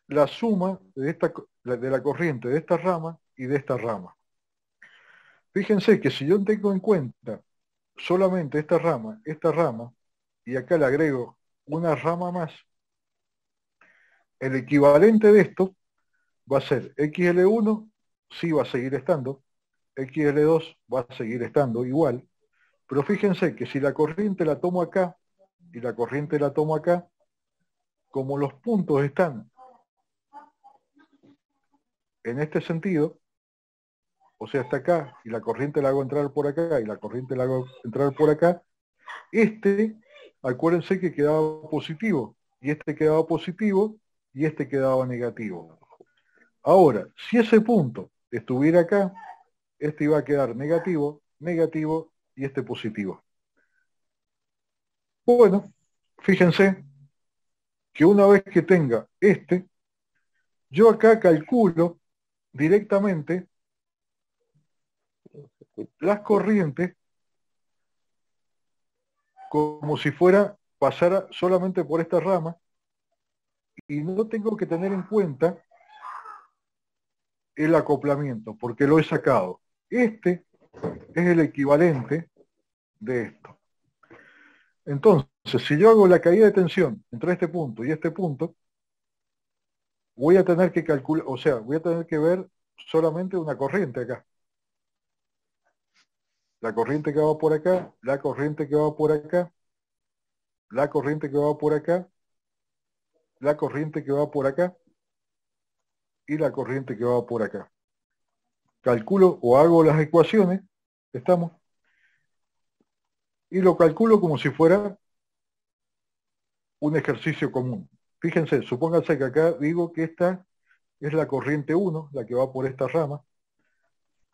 la suma de la corriente de esta rama y de esta rama. Fíjense que si yo tengo en cuenta solamente esta rama, y acá le agrego una rama más, el equivalente de esto va a ser XL1, sí va a seguir estando, XL2 va a seguir estando igual, pero fíjense que si la corriente la tomo acá y la corriente la tomo acá, como los puntos están en este sentido, o sea, está acá, y la corriente la hago entrar por acá, y la corriente la hago entrar por acá, acuérdense que quedaba positivo, y este quedaba positivo, y este quedaba negativo. Ahora, si ese punto estuviera acá, este iba a quedar negativo, negativo, y este positivo. Bueno, fíjense que una vez que tenga yo acá calculo directamente las corrientes como si pasara solamente por esta rama, y no tengo que tener en cuenta el acoplamiento, porque lo he sacado. Este es el equivalente de esto. Entonces, si yo hago la caída de tensión entre este punto y este punto, voy a tener que calcular, o sea, voy a tener que ver solamente una corriente acá. La corriente que va por acá, la corriente que va por acá, la corriente que va por acá, la corriente que va por acá y la corriente que va por acá. Calculo o hago las ecuaciones, estamos, y lo calculo como si fuera un ejercicio común. Fíjense, supónganse que acá digo que esta es la corriente 1, la que va por esta rama,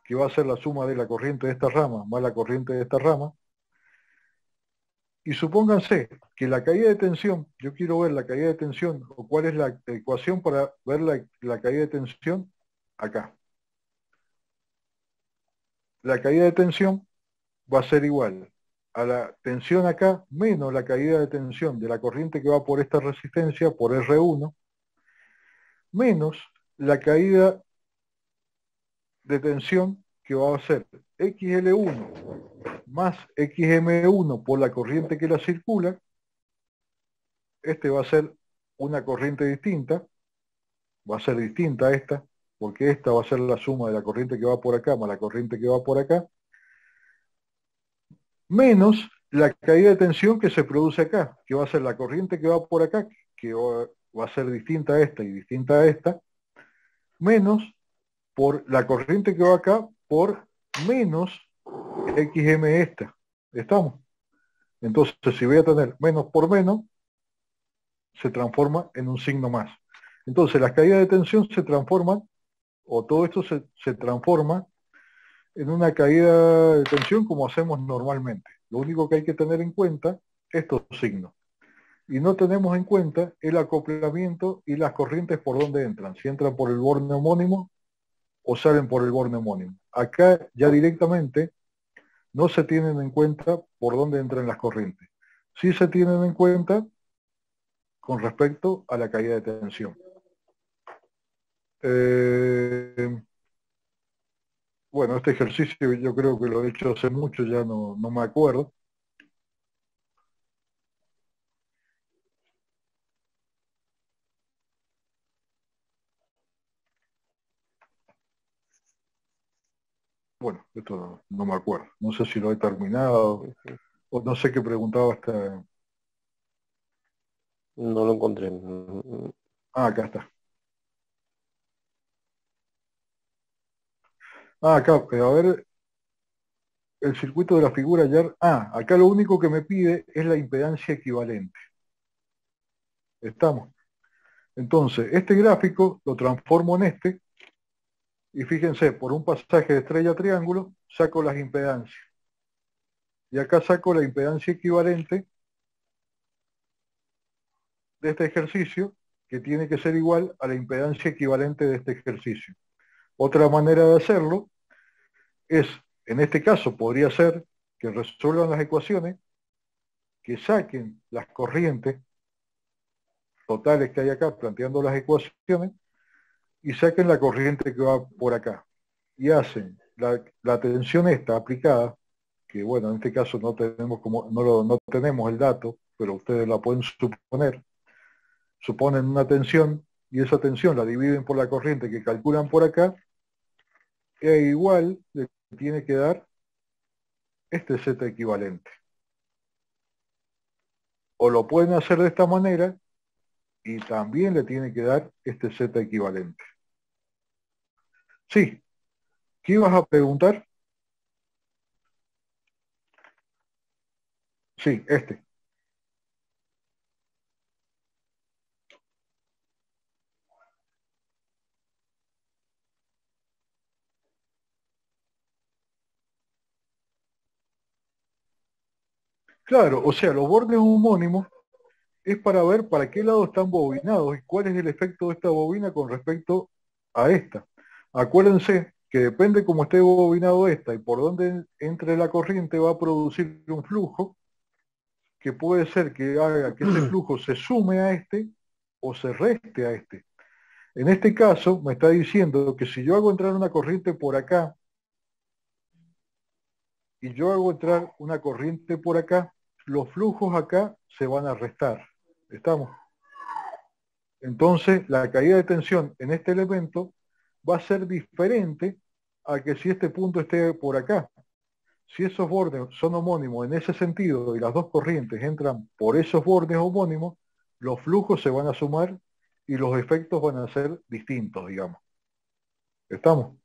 que va a ser la suma de la corriente de esta rama más la corriente de esta rama. Y supónganse que la caída de tensión, yo quiero ver la caída de tensión, o cuál es la ecuación para ver la caída de tensión acá. La caída de tensión va a ser igual a la tensión acá menos la caída de tensión de la corriente que va por esta resistencia, por R1, menos la caída de tensión que va a ser XL1 más XM1 por la corriente que la circula. Este va a ser una corriente distinta, va a ser distinta a esta, porque esta va a ser la suma de la corriente que va por acá más la corriente que va por acá, menos la caída de tensión que se produce acá, que va a ser la corriente que va por acá, que va a ser distinta a esta y distinta a esta, menos por la corriente que va acá por menos XM esta. ¿Estamos? Entonces, si voy a tener menos por menos, se transforma en un signo más. Entonces, las caídas de tensión se transforman, o todo esto se transforma en una caída de tensión como hacemos normalmente. Lo único que hay que tener en cuenta es estos signos. Y no tenemos en cuenta el acoplamiento y las corrientes por donde entran. Si entran por el borne homónimo o salen por el borne homónimo. Acá ya directamente no se tienen en cuenta por dónde entran las corrientes. Sí se tienen en cuenta con respecto a la caída de tensión. Bueno, este ejercicio yo creo que lo he hecho hace mucho, ya no me acuerdo. Bueno, esto no me acuerdo. No sé si lo he terminado O no sé qué preguntaba hasta... No lo encontré. Ah, acá está. Ah, acá, a ver, el circuito de la figura ya... Ah, acá lo único que me pide es la impedancia equivalente. ¿Estamos? Entonces, este gráfico lo transformo en este, y fíjense, por un pasaje de estrella a triángulo, saco las impedancias. Y acá saco la impedancia equivalente de este ejercicio, que tiene que ser igual a la impedancia equivalente de este ejercicio. Otra manera de hacerlo es, en este caso, podría ser que resuelvan las ecuaciones, que saquen las corrientes totales que hay acá, planteando las ecuaciones, y saquen la corriente que va por acá. Y hacen la tensión esta aplicada, que bueno, en este caso no tenemos no tenemos el dato, pero ustedes la pueden suponer. Suponen una tensión y esa tensión la dividen por la corriente que calculan por acá, e igual le tiene que dar este Z equivalente. O lo pueden hacer de esta manera y también le tiene que dar este Z equivalente. Sí, ¿qué ibas a preguntar? Sí, este. Claro, o sea, los bordes homónimos es para ver para qué lado están bobinados y cuál es el efecto de esta bobina con respecto a esta. Acuérdense que depende cómo esté bobinado esta y por dónde entre la corriente va a producir un flujo que puede ser que haga que ese flujo se sume a este o se reste a este. En este caso me está diciendo que si yo hago entrar una corriente por acá y yo hago entrar una corriente por acá, los flujos acá se van a restar. ¿Estamos? Entonces, la caída de tensión en este elemento va a ser diferente a que si este punto esté por acá. Si esos bordes son homónimos en ese sentido y las dos corrientes entran por esos bordes homónimos, los flujos se van a sumar y los efectos van a ser distintos, digamos. ¿Estamos?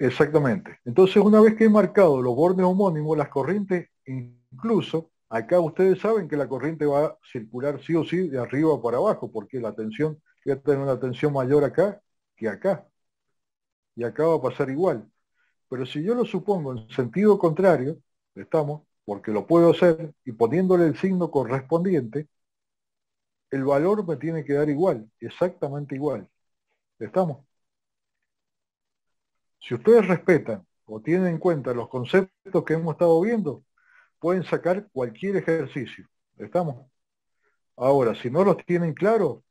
Exactamente. Entonces, una vez que he marcado los bordes homónimos, las corrientes, incluso, acá ustedes saben que la corriente va a circular sí o sí de arriba para abajo, porque la tensión, voy a tener una tensión mayor acá que acá. Y acá va a pasar igual. Pero si yo lo supongo en sentido contrario, estamos, porque lo puedo hacer, y poniéndole el signo correspondiente, el valor me tiene que dar igual, exactamente igual. ¿Estamos? Si ustedes respetan o tienen en cuenta los conceptos que hemos estado viendo, pueden sacar cualquier ejercicio. ¿Estamos? Ahora, si no los tienen claros,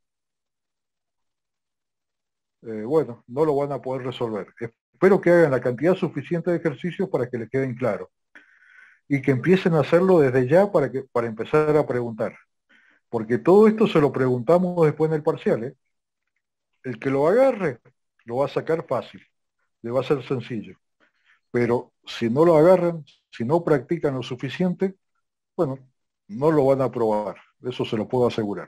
bueno, no lo van a poder resolver. Espero que hagan la cantidad suficiente de ejercicios para que les queden claros. Y que empiecen a hacerlo desde ya para empezar a preguntar. Porque todo esto se lo preguntamos después en el parcial, ¿eh? El que lo agarre, lo va a sacar fácil. Le va a ser sencillo. Pero si no lo agarran, si no practican lo suficiente, bueno, no lo van a probar. Eso se lo puedo asegurar.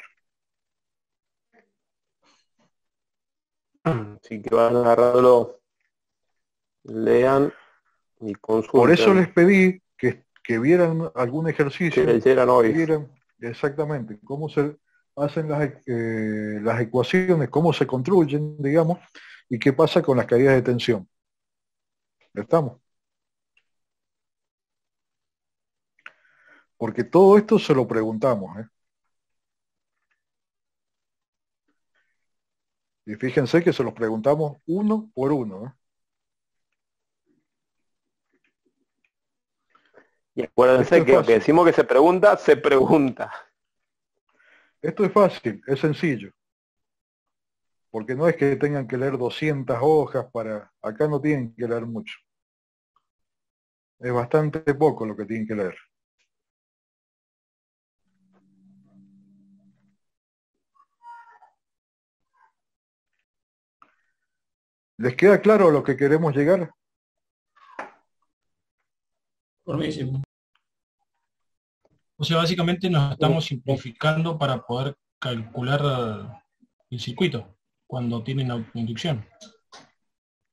Así que van agarrándolo, lean y consulten. Por eso les pedí que vieran algún ejercicio, que leyeran hoy. vieran exactamente cómo se hacen las ecuaciones, cómo se construyen, digamos, y qué pasa con las caídas de tensión. ¿Estamos? Porque todo esto se lo preguntamos, ¿eh? Y fíjense que se los preguntamos uno por uno, ¿eh? Y acuérdense que aunque decimos que se pregunta, se pregunta. Esto es fácil, es sencillo. Porque no es que tengan que leer 200 hojas para... Acá no tienen que leer mucho. Es bastante poco lo que tienen que leer. ¿Les queda claro a lo que queremos llegar? Por mí sí. O sea, básicamente nos estamos simplificando para poder calcular el circuito cuando tienen autoinducción.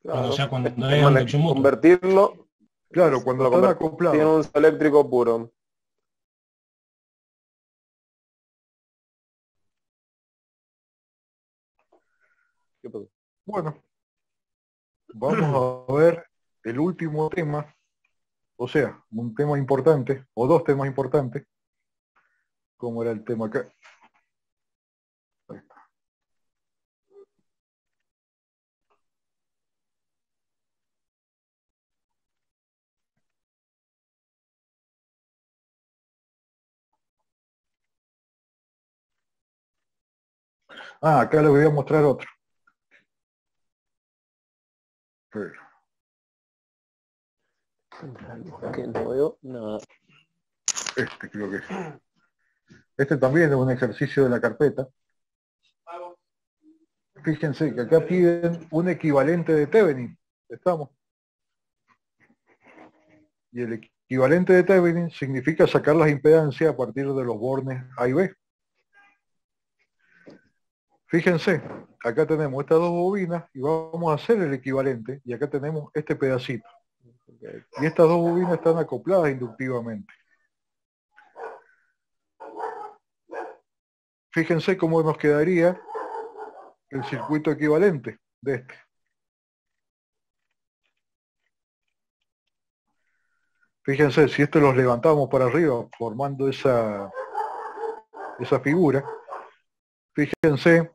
Claro, O sea, cuando es es autoinducción mutua. convertirlo, Claro, cuando lo están convertí en acoplados. un eléctrico puro. ¿Qué pasó? Bueno, vamos a ver el último tema, o sea, un tema importante, o dos temas importantes, como era el tema acá. Ahí está. Ah, acá les voy a mostrar otro. Pero Que no veo nada. este creo que es. Este también es un ejercicio de la carpeta. Fíjense que acá piden un equivalente de Thevenin. ¿Estamos? Y el equivalente de Thevenin significa sacar las impedancias a partir de los bornes A y B. Fíjense, acá tenemos estas dos bobinas y vamos a hacer el equivalente. Y acá tenemos este pedacito. Y estas dos bobinas están acopladas inductivamente. Fíjense cómo nos quedaría el circuito equivalente de este. Fíjense, si este los levantamos para arriba formando esa figura, fíjense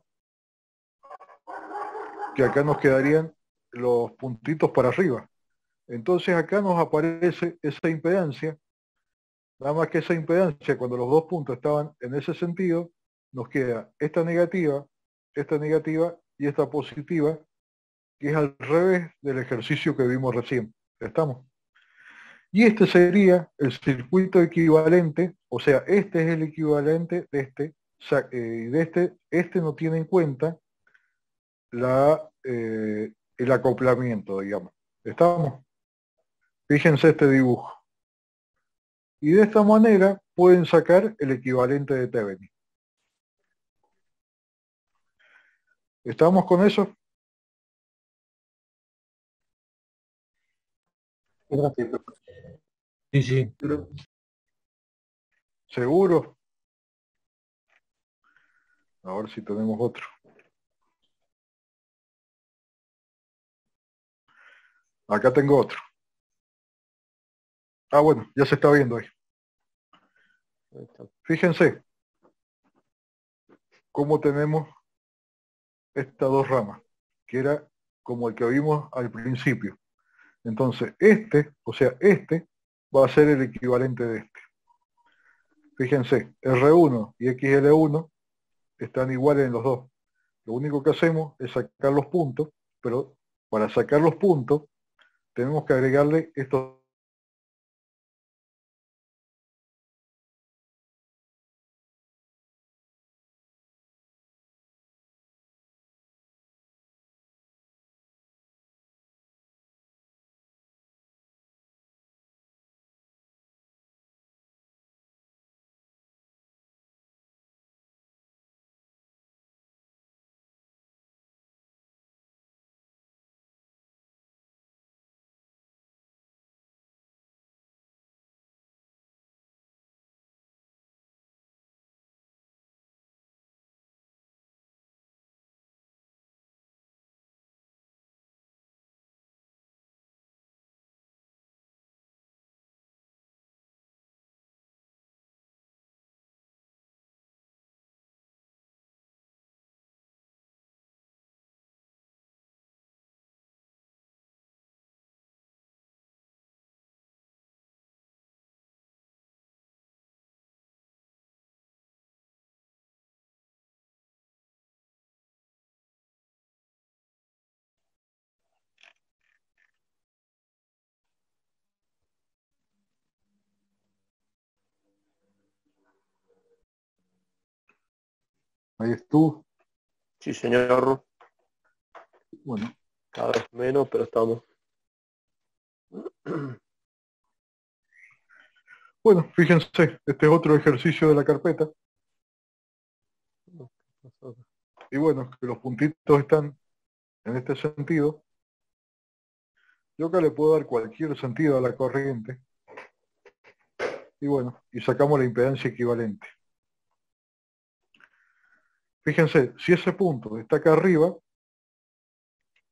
que acá nos quedarían los puntitos para arriba. Entonces acá nos aparece esa impedancia, nada más que esa impedancia, cuando los dos puntos estaban en ese sentido, nos queda esta negativa y esta positiva, que es al revés del ejercicio que vimos recién. ¿Estamos? Y este sería el circuito equivalente, o sea, este es el equivalente de este, este no tiene en cuenta el acoplamiento, digamos. ¿Estamos? Fíjense este dibujo. Y de esta manera pueden sacar el equivalente de Thevenin. ¿Estamos con eso? Sí, sí. ¿Seguro? A ver si tenemos otro. Acá tengo otro. Ah, bueno, ya se está viendo ahí. Fíjense cómo tenemos estas dos ramas, que era como el que vimos al principio. Entonces, o sea, este va a ser el equivalente de este. Fíjense, R1 y XL1 están iguales en los dos. Lo único que hacemos es sacar los puntos, pero para sacar los puntos tenemos que agregarle estos. Ahí estuvo. Sí, señor. Bueno, Cada vez menos, pero estamos. Bueno, fíjense, este es otro ejercicio de la carpeta. Y bueno, que los puntitos están en este sentido. Yo acá le puedo dar cualquier sentido a la corriente. Y bueno, y sacamos la impedancia equivalente. Fíjense, si ese punto está acá arriba,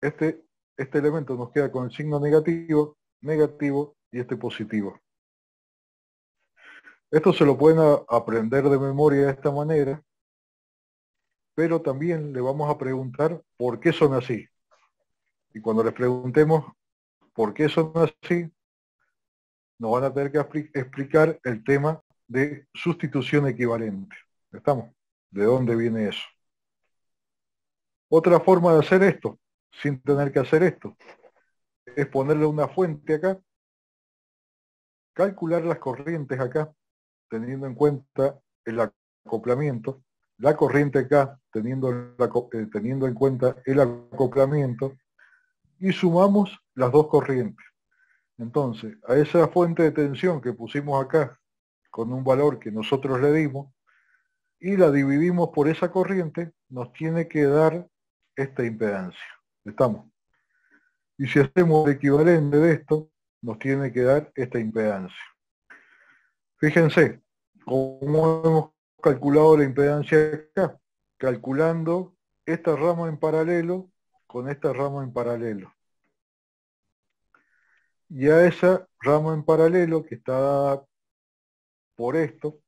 este elemento nos queda con el signo negativo, negativo y este positivo. Esto se lo pueden aprender de memoria de esta manera, pero también le vamos a preguntar por qué son así. Y cuando les preguntemos por qué son así, nos van a tener que explicar el tema de sustitución equivalente. ¿Estamos? ¿De dónde viene eso? Otra forma de hacer esto, sin tener que hacer esto, es ponerle una fuente acá, calcular las corrientes acá, teniendo en cuenta el acoplamiento, la corriente acá, teniendo en cuenta el acoplamiento, y sumamos las dos corrientes. Entonces, a esa fuente de tensión que pusimos acá, con un valor que nosotros le dimos, y la dividimos por esa corriente, nos tiene que dar esta impedancia. ¿Estamos? Y si hacemos el equivalente de esto, nos tiene que dar esta impedancia. Fíjense, cómo hemos calculado la impedancia acá, calculando esta rama en paralelo con esta rama en paralelo. Y a esa rama en paralelo que está dada por esto,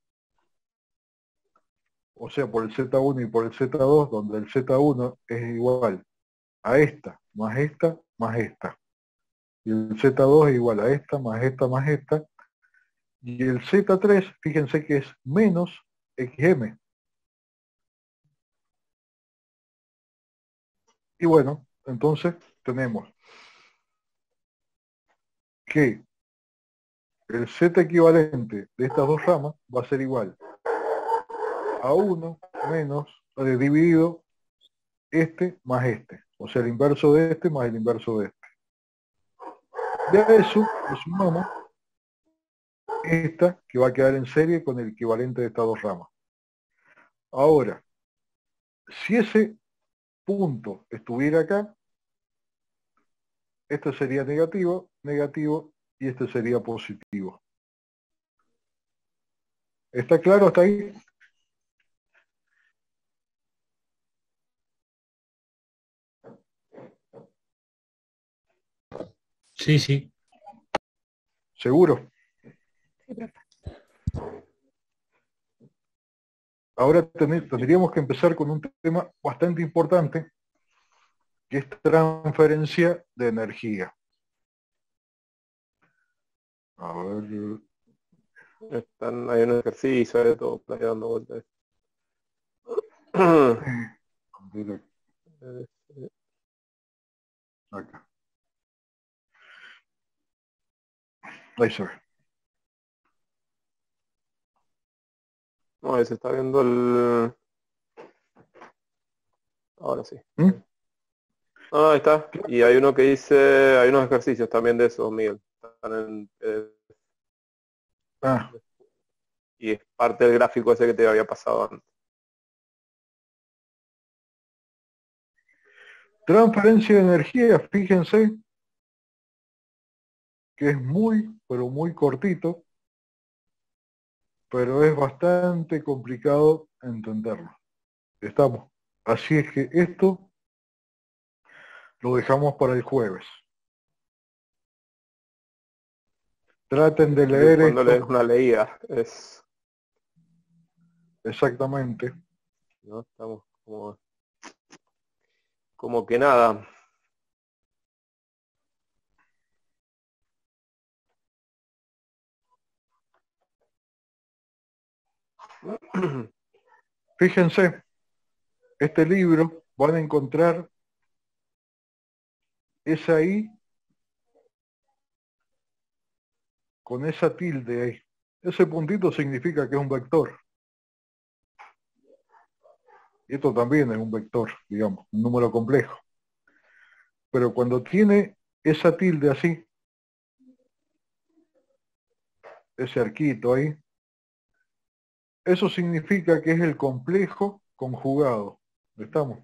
o sea, por el Z1 y por el Z2, donde el Z1 es igual a esta, más esta, más esta. Y el Z2 es igual a esta, más esta, más esta. Y el Z3, fíjense que es menos XM. Y bueno, entonces tenemos que el Z equivalente de estas dos ramas va a ser igual a 1 menos, dividido este más este. O sea, el inverso de este más el inverso de este. De eso le sumamos esta que va a quedar en serie con el equivalente de estas dos ramas. Ahora, si ese punto estuviera acá, este sería negativo, negativo, y este sería positivo. ¿Está claro hasta ahí? Sí, sí. ¿Seguro? Ahora tendríamos que empezar con un tema bastante importante, que es transferencia de energía. A ver. Hay un ejercicio de todo, por ahí dando vueltas. Acá. Ahí se ve. No, ahí se está viendo el... Ahora sí. Ah, ahí está. Y hay uno que dice, hay unos ejercicios también de eso, Miguel. Están en, y es parte del gráfico ese que te había pasado antes. Transferencia de energía, fíjense que es muy, pero muy cortito, pero es bastante complicado entenderlo. ¿Estamos? Así es que esto lo dejamos para el jueves. Traten de leer Cuando esto. lees una leída, es... Exactamente. ¿no? Estamos como que nada. Fíjense, este libro van a encontrar esa I con esa tilde ahí. Ese puntito significa que es un vector. Y esto también es un vector, digamos, un número complejo. Pero cuando tiene esa tilde así, ese arquito ahí, eso significa que es el complejo conjugado. ¿Estamos?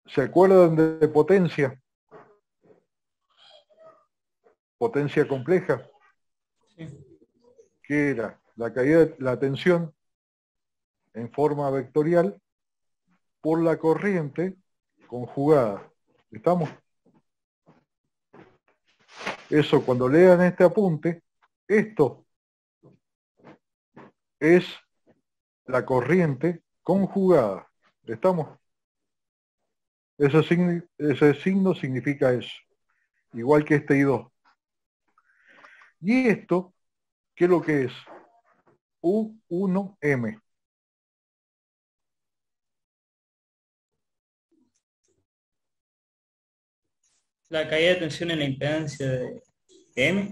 ¿Se acuerdan de potencia? Potencia compleja. Sí. Que era la caída de la tensión en forma vectorial por la corriente conjugada. ¿Estamos? Eso, cuando lean este apunte, esto es la corriente conjugada. ¿Estamos? Ese signo significa eso, igual que este I2. Y esto, ¿qué es lo que es? U1M. La caída de tensión en la impedancia de M.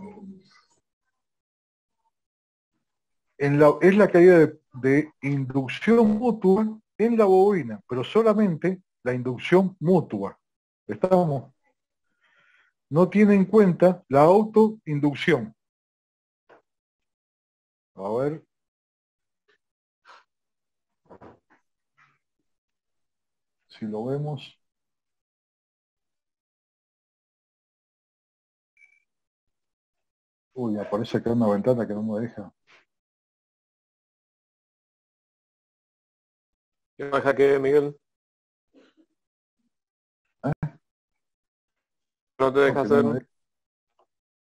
Es la caída de inducción mutua en la bobina, pero solamente la inducción mutua. ¿Estamos? No tiene en cuenta la autoinducción. A ver. Si lo vemos. Uy, aparece acá una ventana que no me deja. ¿Qué más hackeé, Miguel? No te deja No, que no hacer. me deja.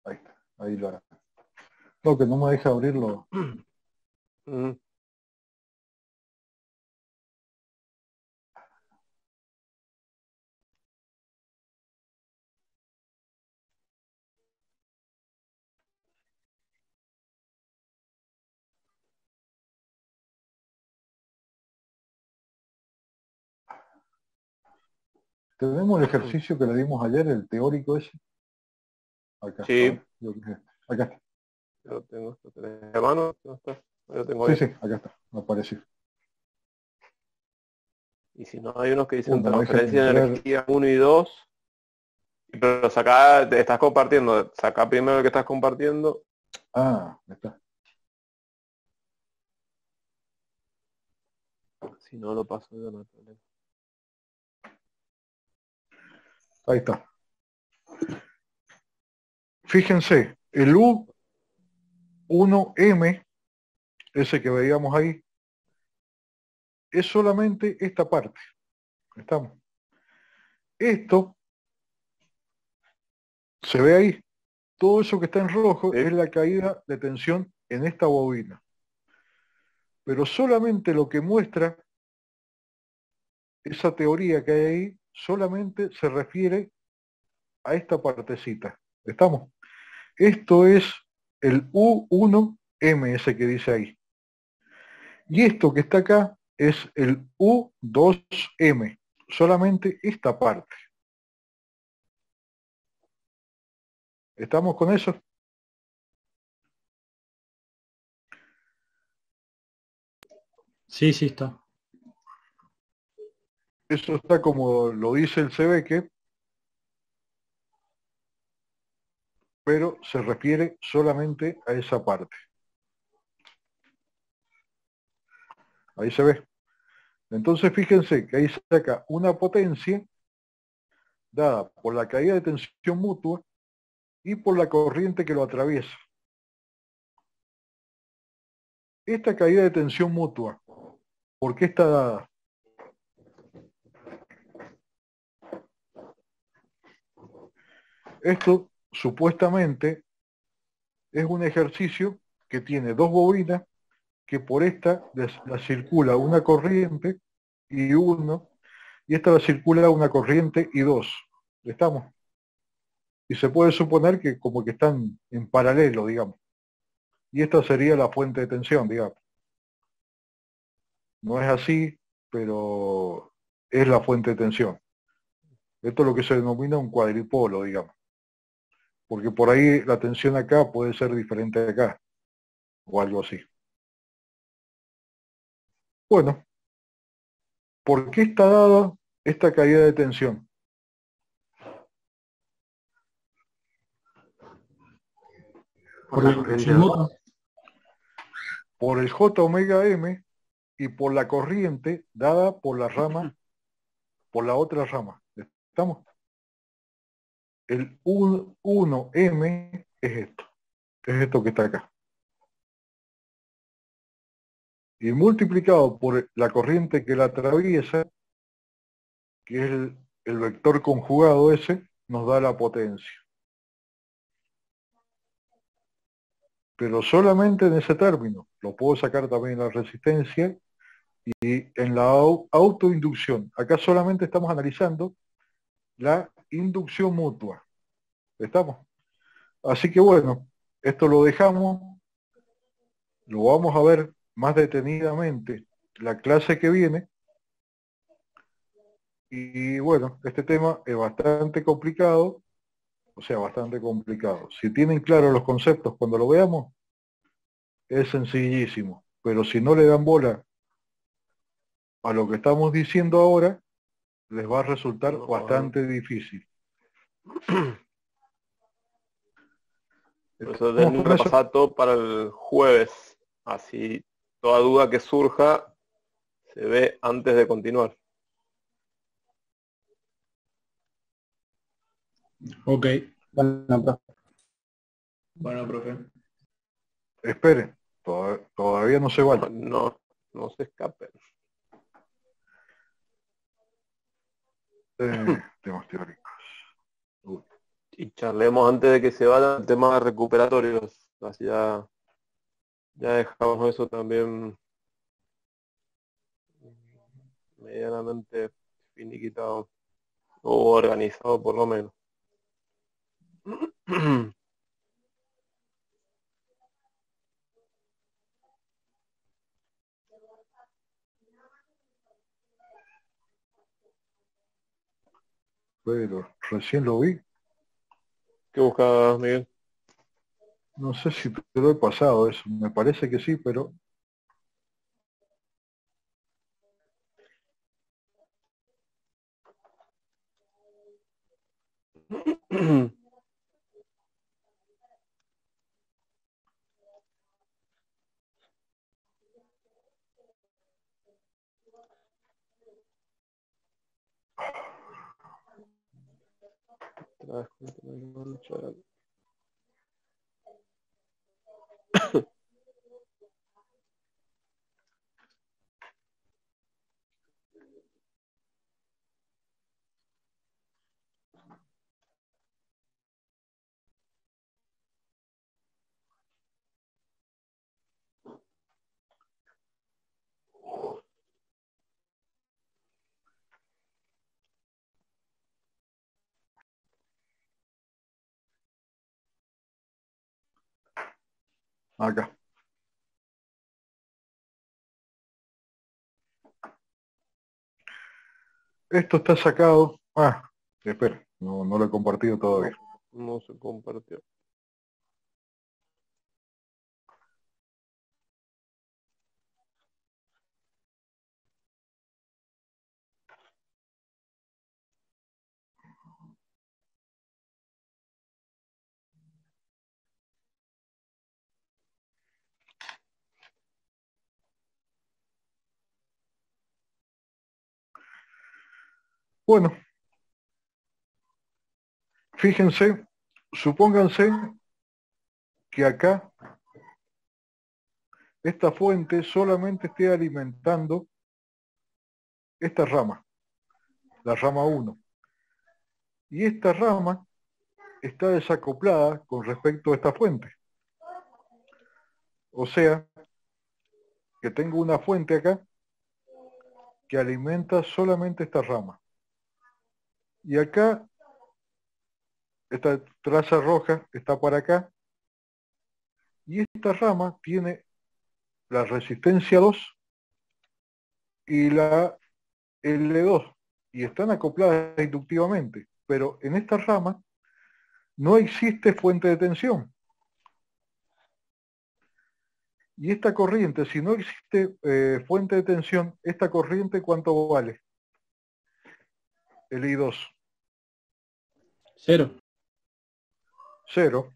Ahí está, ahí lo. No, que no me deja abrirlo. Mm. Tenemos el ejercicio que le dimos ayer, el teórico ese. Acá. Sí. A ver, yo creo que- acá está. Lo tengo, lo tenés de mano, ¿no está? Lo tengo Sí, ahí. sí, acá está. Me apareció. Y si no, hay unos que dicen No me deja ni transferencia de entrar. energía 1 y 2. Pero saca, te estás compartiendo. Saca primero el que estás compartiendo. Ah, ahí está. Si no lo paso yo, no hay problema. Ahí está. Fíjense, el U1M, ese que veíamos ahí, es solamente esta parte. ¿Estamos? Esto se ve ahí. Todo eso que está en rojo ¿Sí? es la caída de tensión en esta bobina. Pero solamente lo que muestra esa teoría que hay ahí, solamente se refiere a esta partecita. ¿Estamos? Esto es el U1M, ese que dice ahí. Y esto que está acá es el U2M. Solamente esta parte. ¿Estamos con eso? Sí, sí está. Eso está como lo dice el Sebeque, pero se refiere solamente a esa parte. Ahí se ve. Entonces fíjense que ahí saca una potencia dada por la caída de tensión mutua y por la corriente que lo atraviesa. Esta caída de tensión mutua, ¿por qué está dada? Esto supuestamente es un ejercicio que tiene dos bobinas que por esta la circula una corriente I1 y esta la circula una corriente I2. ¿Estamos? Y se puede suponer que como que están en paralelo, digamos. Y esta sería la fuente de tensión, digamos. No es así, pero es la fuente de tensión. Esto es lo que se denomina un cuadripolo, digamos. Porque por ahí la tensión acá puede ser diferente de acá, o algo así. Bueno, ¿por qué está dada esta caída de tensión? Por la inducción mutua. Por el J omega M y por la corriente dada por la rama, por la otra rama. ¿Estamos? El 1M es esto que está acá. Y multiplicado por la corriente que la atraviesa, que es el vector conjugado ese, nos da la potencia. Pero solamente en ese término. Lo puedo sacar también en la resistencia y en la autoinducción. Acá solamente estamos analizando la inducción mutua. ¿Estamos? Así que bueno, esto lo dejamos, lo vamos a ver más detenidamente la clase que viene. Y bueno, este tema es bastante complicado, o sea, bastante complicado. Si tienen claros los conceptos cuando lo veamos, es sencillísimo. Pero si no le dan bola a lo que estamos diciendo ahora, les va a resultar bastante difícil. Por eso den repasar todo para el jueves. Así toda duda que surja se ve antes de continuar. Ok. Bueno, profe. Bueno, profe. Esperen, todavía no se vale. No se escapen. Temas teóricos. Y charlemos antes de que se vayan temas recuperatorios. Así ya dejamos eso también medianamente finiquitado o organizado por lo menos. Pero recién lo vi. ¿Qué buscas, Miguel? No sé si te lo he pasado eso. Me parece que sí, pero acá. Esto está sacado. Espera, no lo he compartido todavía. No se compartió. Bueno, fíjense, supónganse que acá esta fuente solamente esté alimentando esta rama, la rama 1. Y esta rama está desacoplada con respecto a esta fuente. O sea, que tengo una fuente acá que alimenta solamente esta rama. Y acá, esta traza roja está para acá. Y esta rama tiene la resistencia 2 y la L2. Y están acopladas inductivamente. Pero en esta rama no existe fuente de tensión. Y esta corriente, si no existe fuente de tensión, esta corriente, ¿cuánto vale? El I2. 0. 0.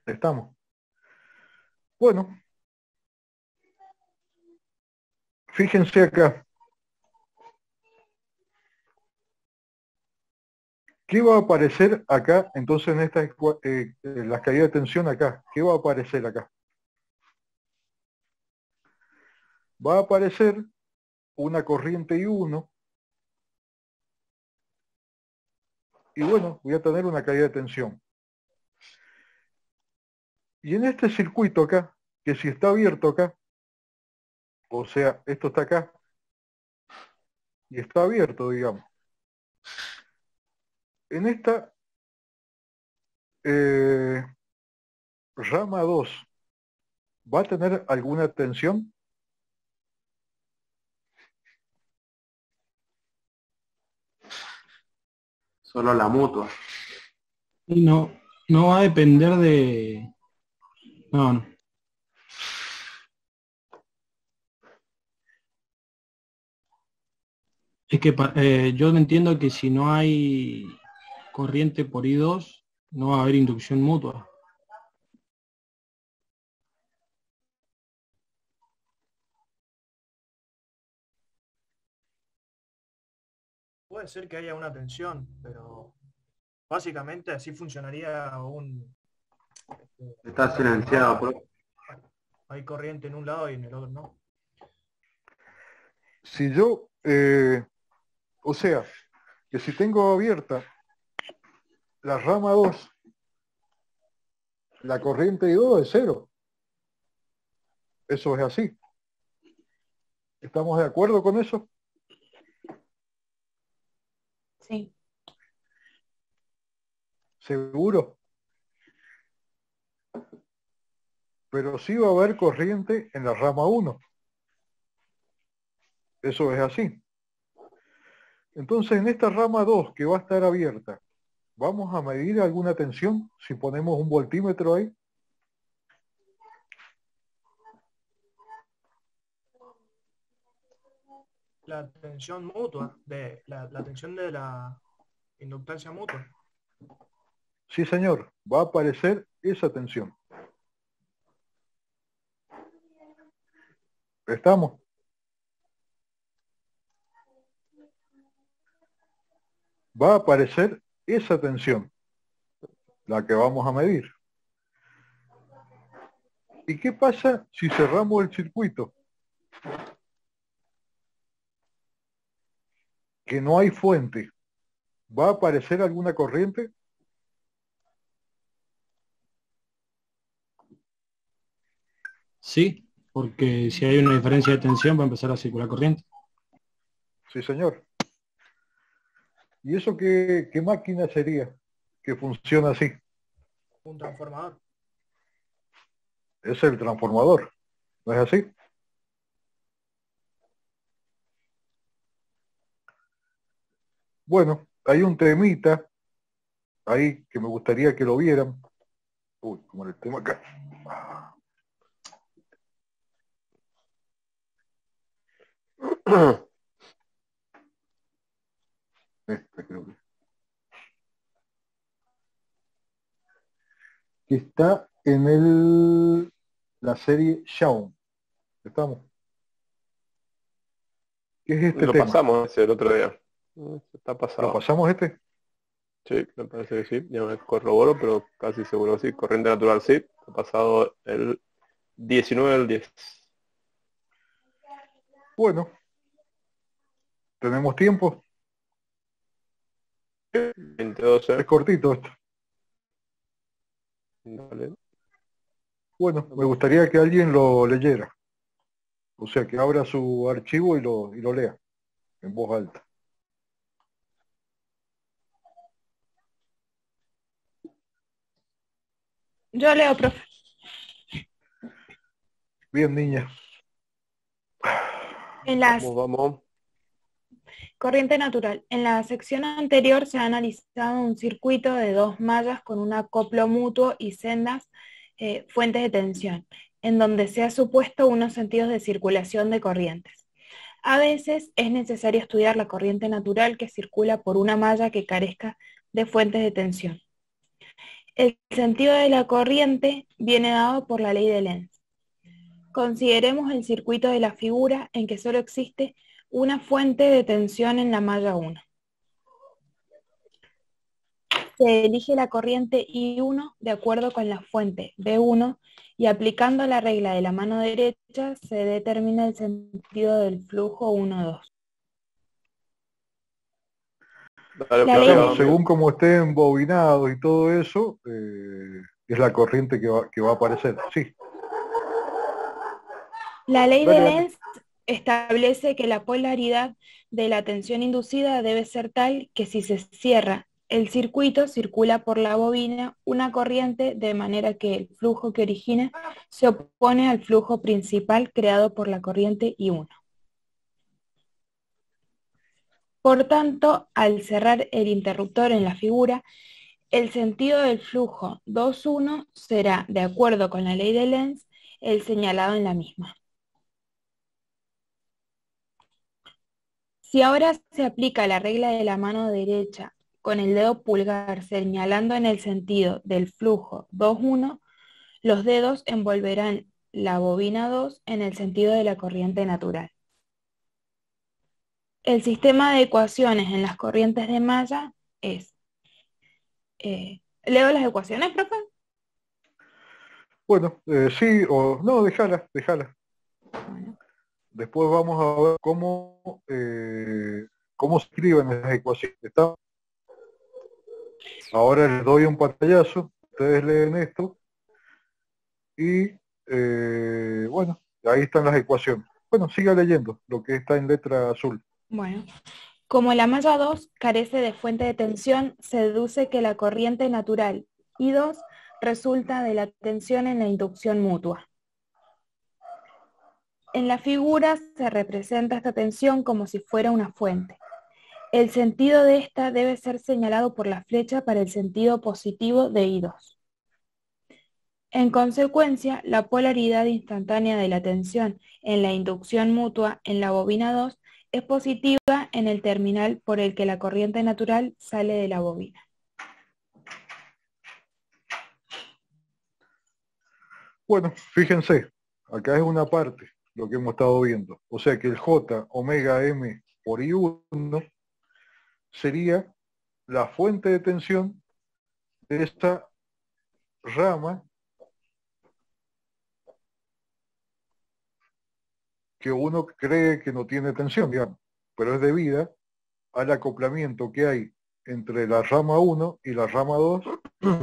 Estamos. Bueno, fíjense acá. ¿Qué va a aparecer acá? Entonces en las caídas de tensión acá, ¿qué va a aparecer acá? Va a aparecer una corriente I1 y bueno, voy a tener una caída de tensión. Y en este circuito acá, que si está abierto acá, o sea, esto está acá y está abierto, digamos. En esta rama 2, ¿va a tener alguna tensión? Solo la mutua. Y no va a depender de... No. Es que yo entiendo que si no hay corriente por I2, no va a haber inducción mutua. Puede ser que haya una tensión, pero básicamente así funcionaría Está silenciado, profe. hay corriente en un lado y en el otro no. Si yo, o sea, que si tengo abierta la rama 2, la corriente I2 es cero. Eso es así. ¿Estamos de acuerdo con eso? Sí. ¿Seguro? Pero sí va a haber corriente en la rama 1. Eso es así. Entonces, en esta rama 2 que va a estar abierta, ¿vamos a medir alguna tensión si ponemos un voltímetro ahí? La tensión mutua, la tensión de la inductancia mutua. Sí, señor, va a aparecer esa tensión. ¿Estamos? Va a aparecer esa tensión, la que vamos a medir. ¿Y qué pasa si cerramos el circuito? Que no hay fuente. ¿Va a aparecer alguna corriente? Sí, porque si hay una diferencia de tensión va a empezar a circular corriente. Sí, señor. ¿Y eso qué máquina sería que funciona así? Un transformador. Es el transformador, ¿no es así? Bueno, hay un temita ahí que me gustaría que lo vieran. Uy, como el tema acá. Creo que está en la serie Shaun. ¿Estamos? ¿Qué es este Lo tema? pasamos ese el otro día. Está ¿Lo pasado. pasamos este? Sí, me parece que sí. Ya me corroboro, pero casi seguro que sí. Corriente natural sí. Ha pasado el 19 del 10. Bueno, ¿tenemos tiempo? 2012. Es cortito esto. Dale. Bueno, me gustaría que alguien lo leyera. O sea, que abra su archivo y lo lea en voz alta. Yo leo, profe. Bien, niña. En la Vamos. corriente natural. En la sección anterior se ha analizado un circuito de dos mallas con un acoplo mutuo y sendas fuentes de tensión, en donde se ha supuesto unos sentidos de circulación de corrientes. A veces es necesario estudiar la corriente natural que circula por una malla que carezca de fuentes de tensión. El sentido de la corriente viene dado por la ley de Lenz. Consideremos el circuito de la figura en que solo existe una fuente de tensión en la malla 1. Se elige la corriente I1 de acuerdo con la fuente B1 y aplicando la regla de la mano derecha se determina el sentido del flujo 1-2. Dale, La Flavio, ley Claro, de- según como esté embobinado y todo eso, es la corriente que va a aparecer. Sí, La ley de dale, dale. Lenz establece que la polaridad de la tensión inducida debe ser tal que si se cierra el circuito, circula por la bobina una corriente de manera que el flujo que origina se opone al flujo principal creado por la corriente I1. Por tanto, al cerrar el interruptor en la figura, el sentido del flujo 2-1 será, de acuerdo con la ley de Lenz, el señalado en la misma. Si ahora se aplica la regla de la mano derecha con el dedo pulgar señalando en el sentido del flujo 2-1, los dedos envolverán la bobina 2 en el sentido de la corriente natural. El sistema de ecuaciones en las corrientes de malla es... ¿leo las ecuaciones, profe? Bueno, sí o no, déjala. Bueno. Después vamos a ver cómo se escriben esas ecuaciones. ¿Está? Ahora les doy un pantallazo, ustedes leen esto y bueno, ahí están las ecuaciones. Bueno, siga leyendo lo que está en letra azul. Bueno, como la malla 2 carece de fuente de tensión, se deduce que la corriente natural I2 resulta de la tensión en la inducción mutua. En la figura se representa esta tensión como si fuera una fuente. El sentido de esta debe ser señalado por la flecha para el sentido positivo de I2. En consecuencia, la polaridad instantánea de la tensión en la inducción mutua en la bobina 2 es positiva en el terminal por el que la corriente natural sale de la bobina. Bueno, fíjense, acá es una parte, lo que hemos estado viendo. O sea que el J omega M por I1 sería la fuente de tensión de esta rama que uno cree que no tiene tensión, digamos, pero es debida al acoplamiento que hay entre la rama 1 y la rama 2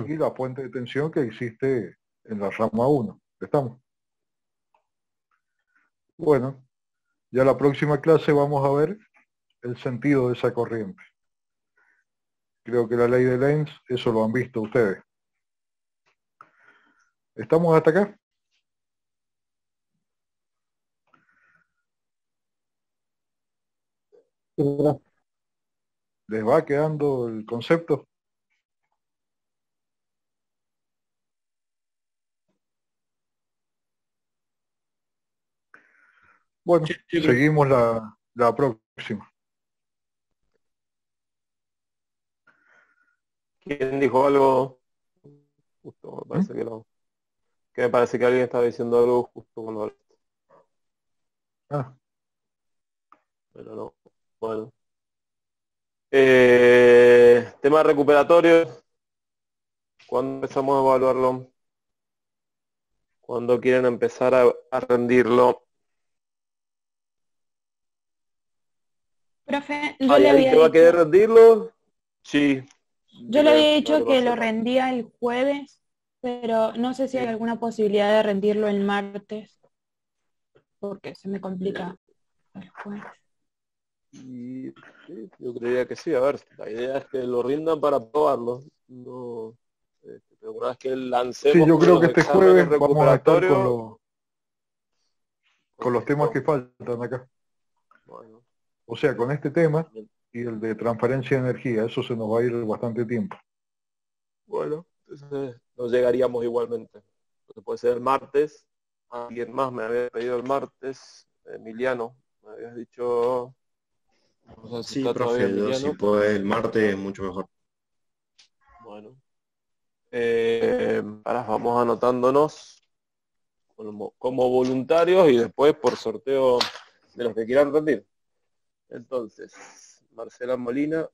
y la fuente de tensión que existe en la rama 1. ¿Estamos? Bueno, ya la próxima clase vamos a ver el sentido de esa corriente. Creo que la ley de Lenz, eso lo han visto ustedes. ¿Estamos hasta acá? ¿Les va quedando el concepto? Bueno, Sí, profe. seguimos la próxima. ¿Quién dijo algo? Justo me parece que no. Que me parece que alguien estaba diciendo algo justo cuando hablaste. Ah, Pero no. Bueno. Tema recuperatorio. ¿Cuándo empezamos a evaluarlo? ¿Cuándo quieren empezar a rendirlo? Profe, yo ¿Hay le alguien había que va a querer dicho, rendirlo? Sí. yo le había dicho Dale, que lo Marcelo. rendía el jueves, pero no sé si hay Sí. alguna posibilidad de rendirlo el martes, porque se me complica el jueves. Y sí, yo creería que sí. A ver, la idea es que lo rindan para probarlo. No, pero una vez que lancemos sí, yo con creo los que este exámenes jueves vamos a estar recuperatorios, con los temas que perfecto. faltan acá. Bueno, O sea, con este tema bien. y el de transferencia de energía, eso se nos va a ir bastante tiempo. Bueno, entonces no llegaríamos igualmente. Entonces puede ser el martes. Alguien más me había pedido el martes. Emiliano, me habías dicho. No sé si Sí, está todavía profe, yo si Emiliano. puedo el martes, mucho mejor. Bueno. Ahora vamos anotándonos. como voluntarios y después por sorteo de los que quieran rendir. Entonces, Marcela Molina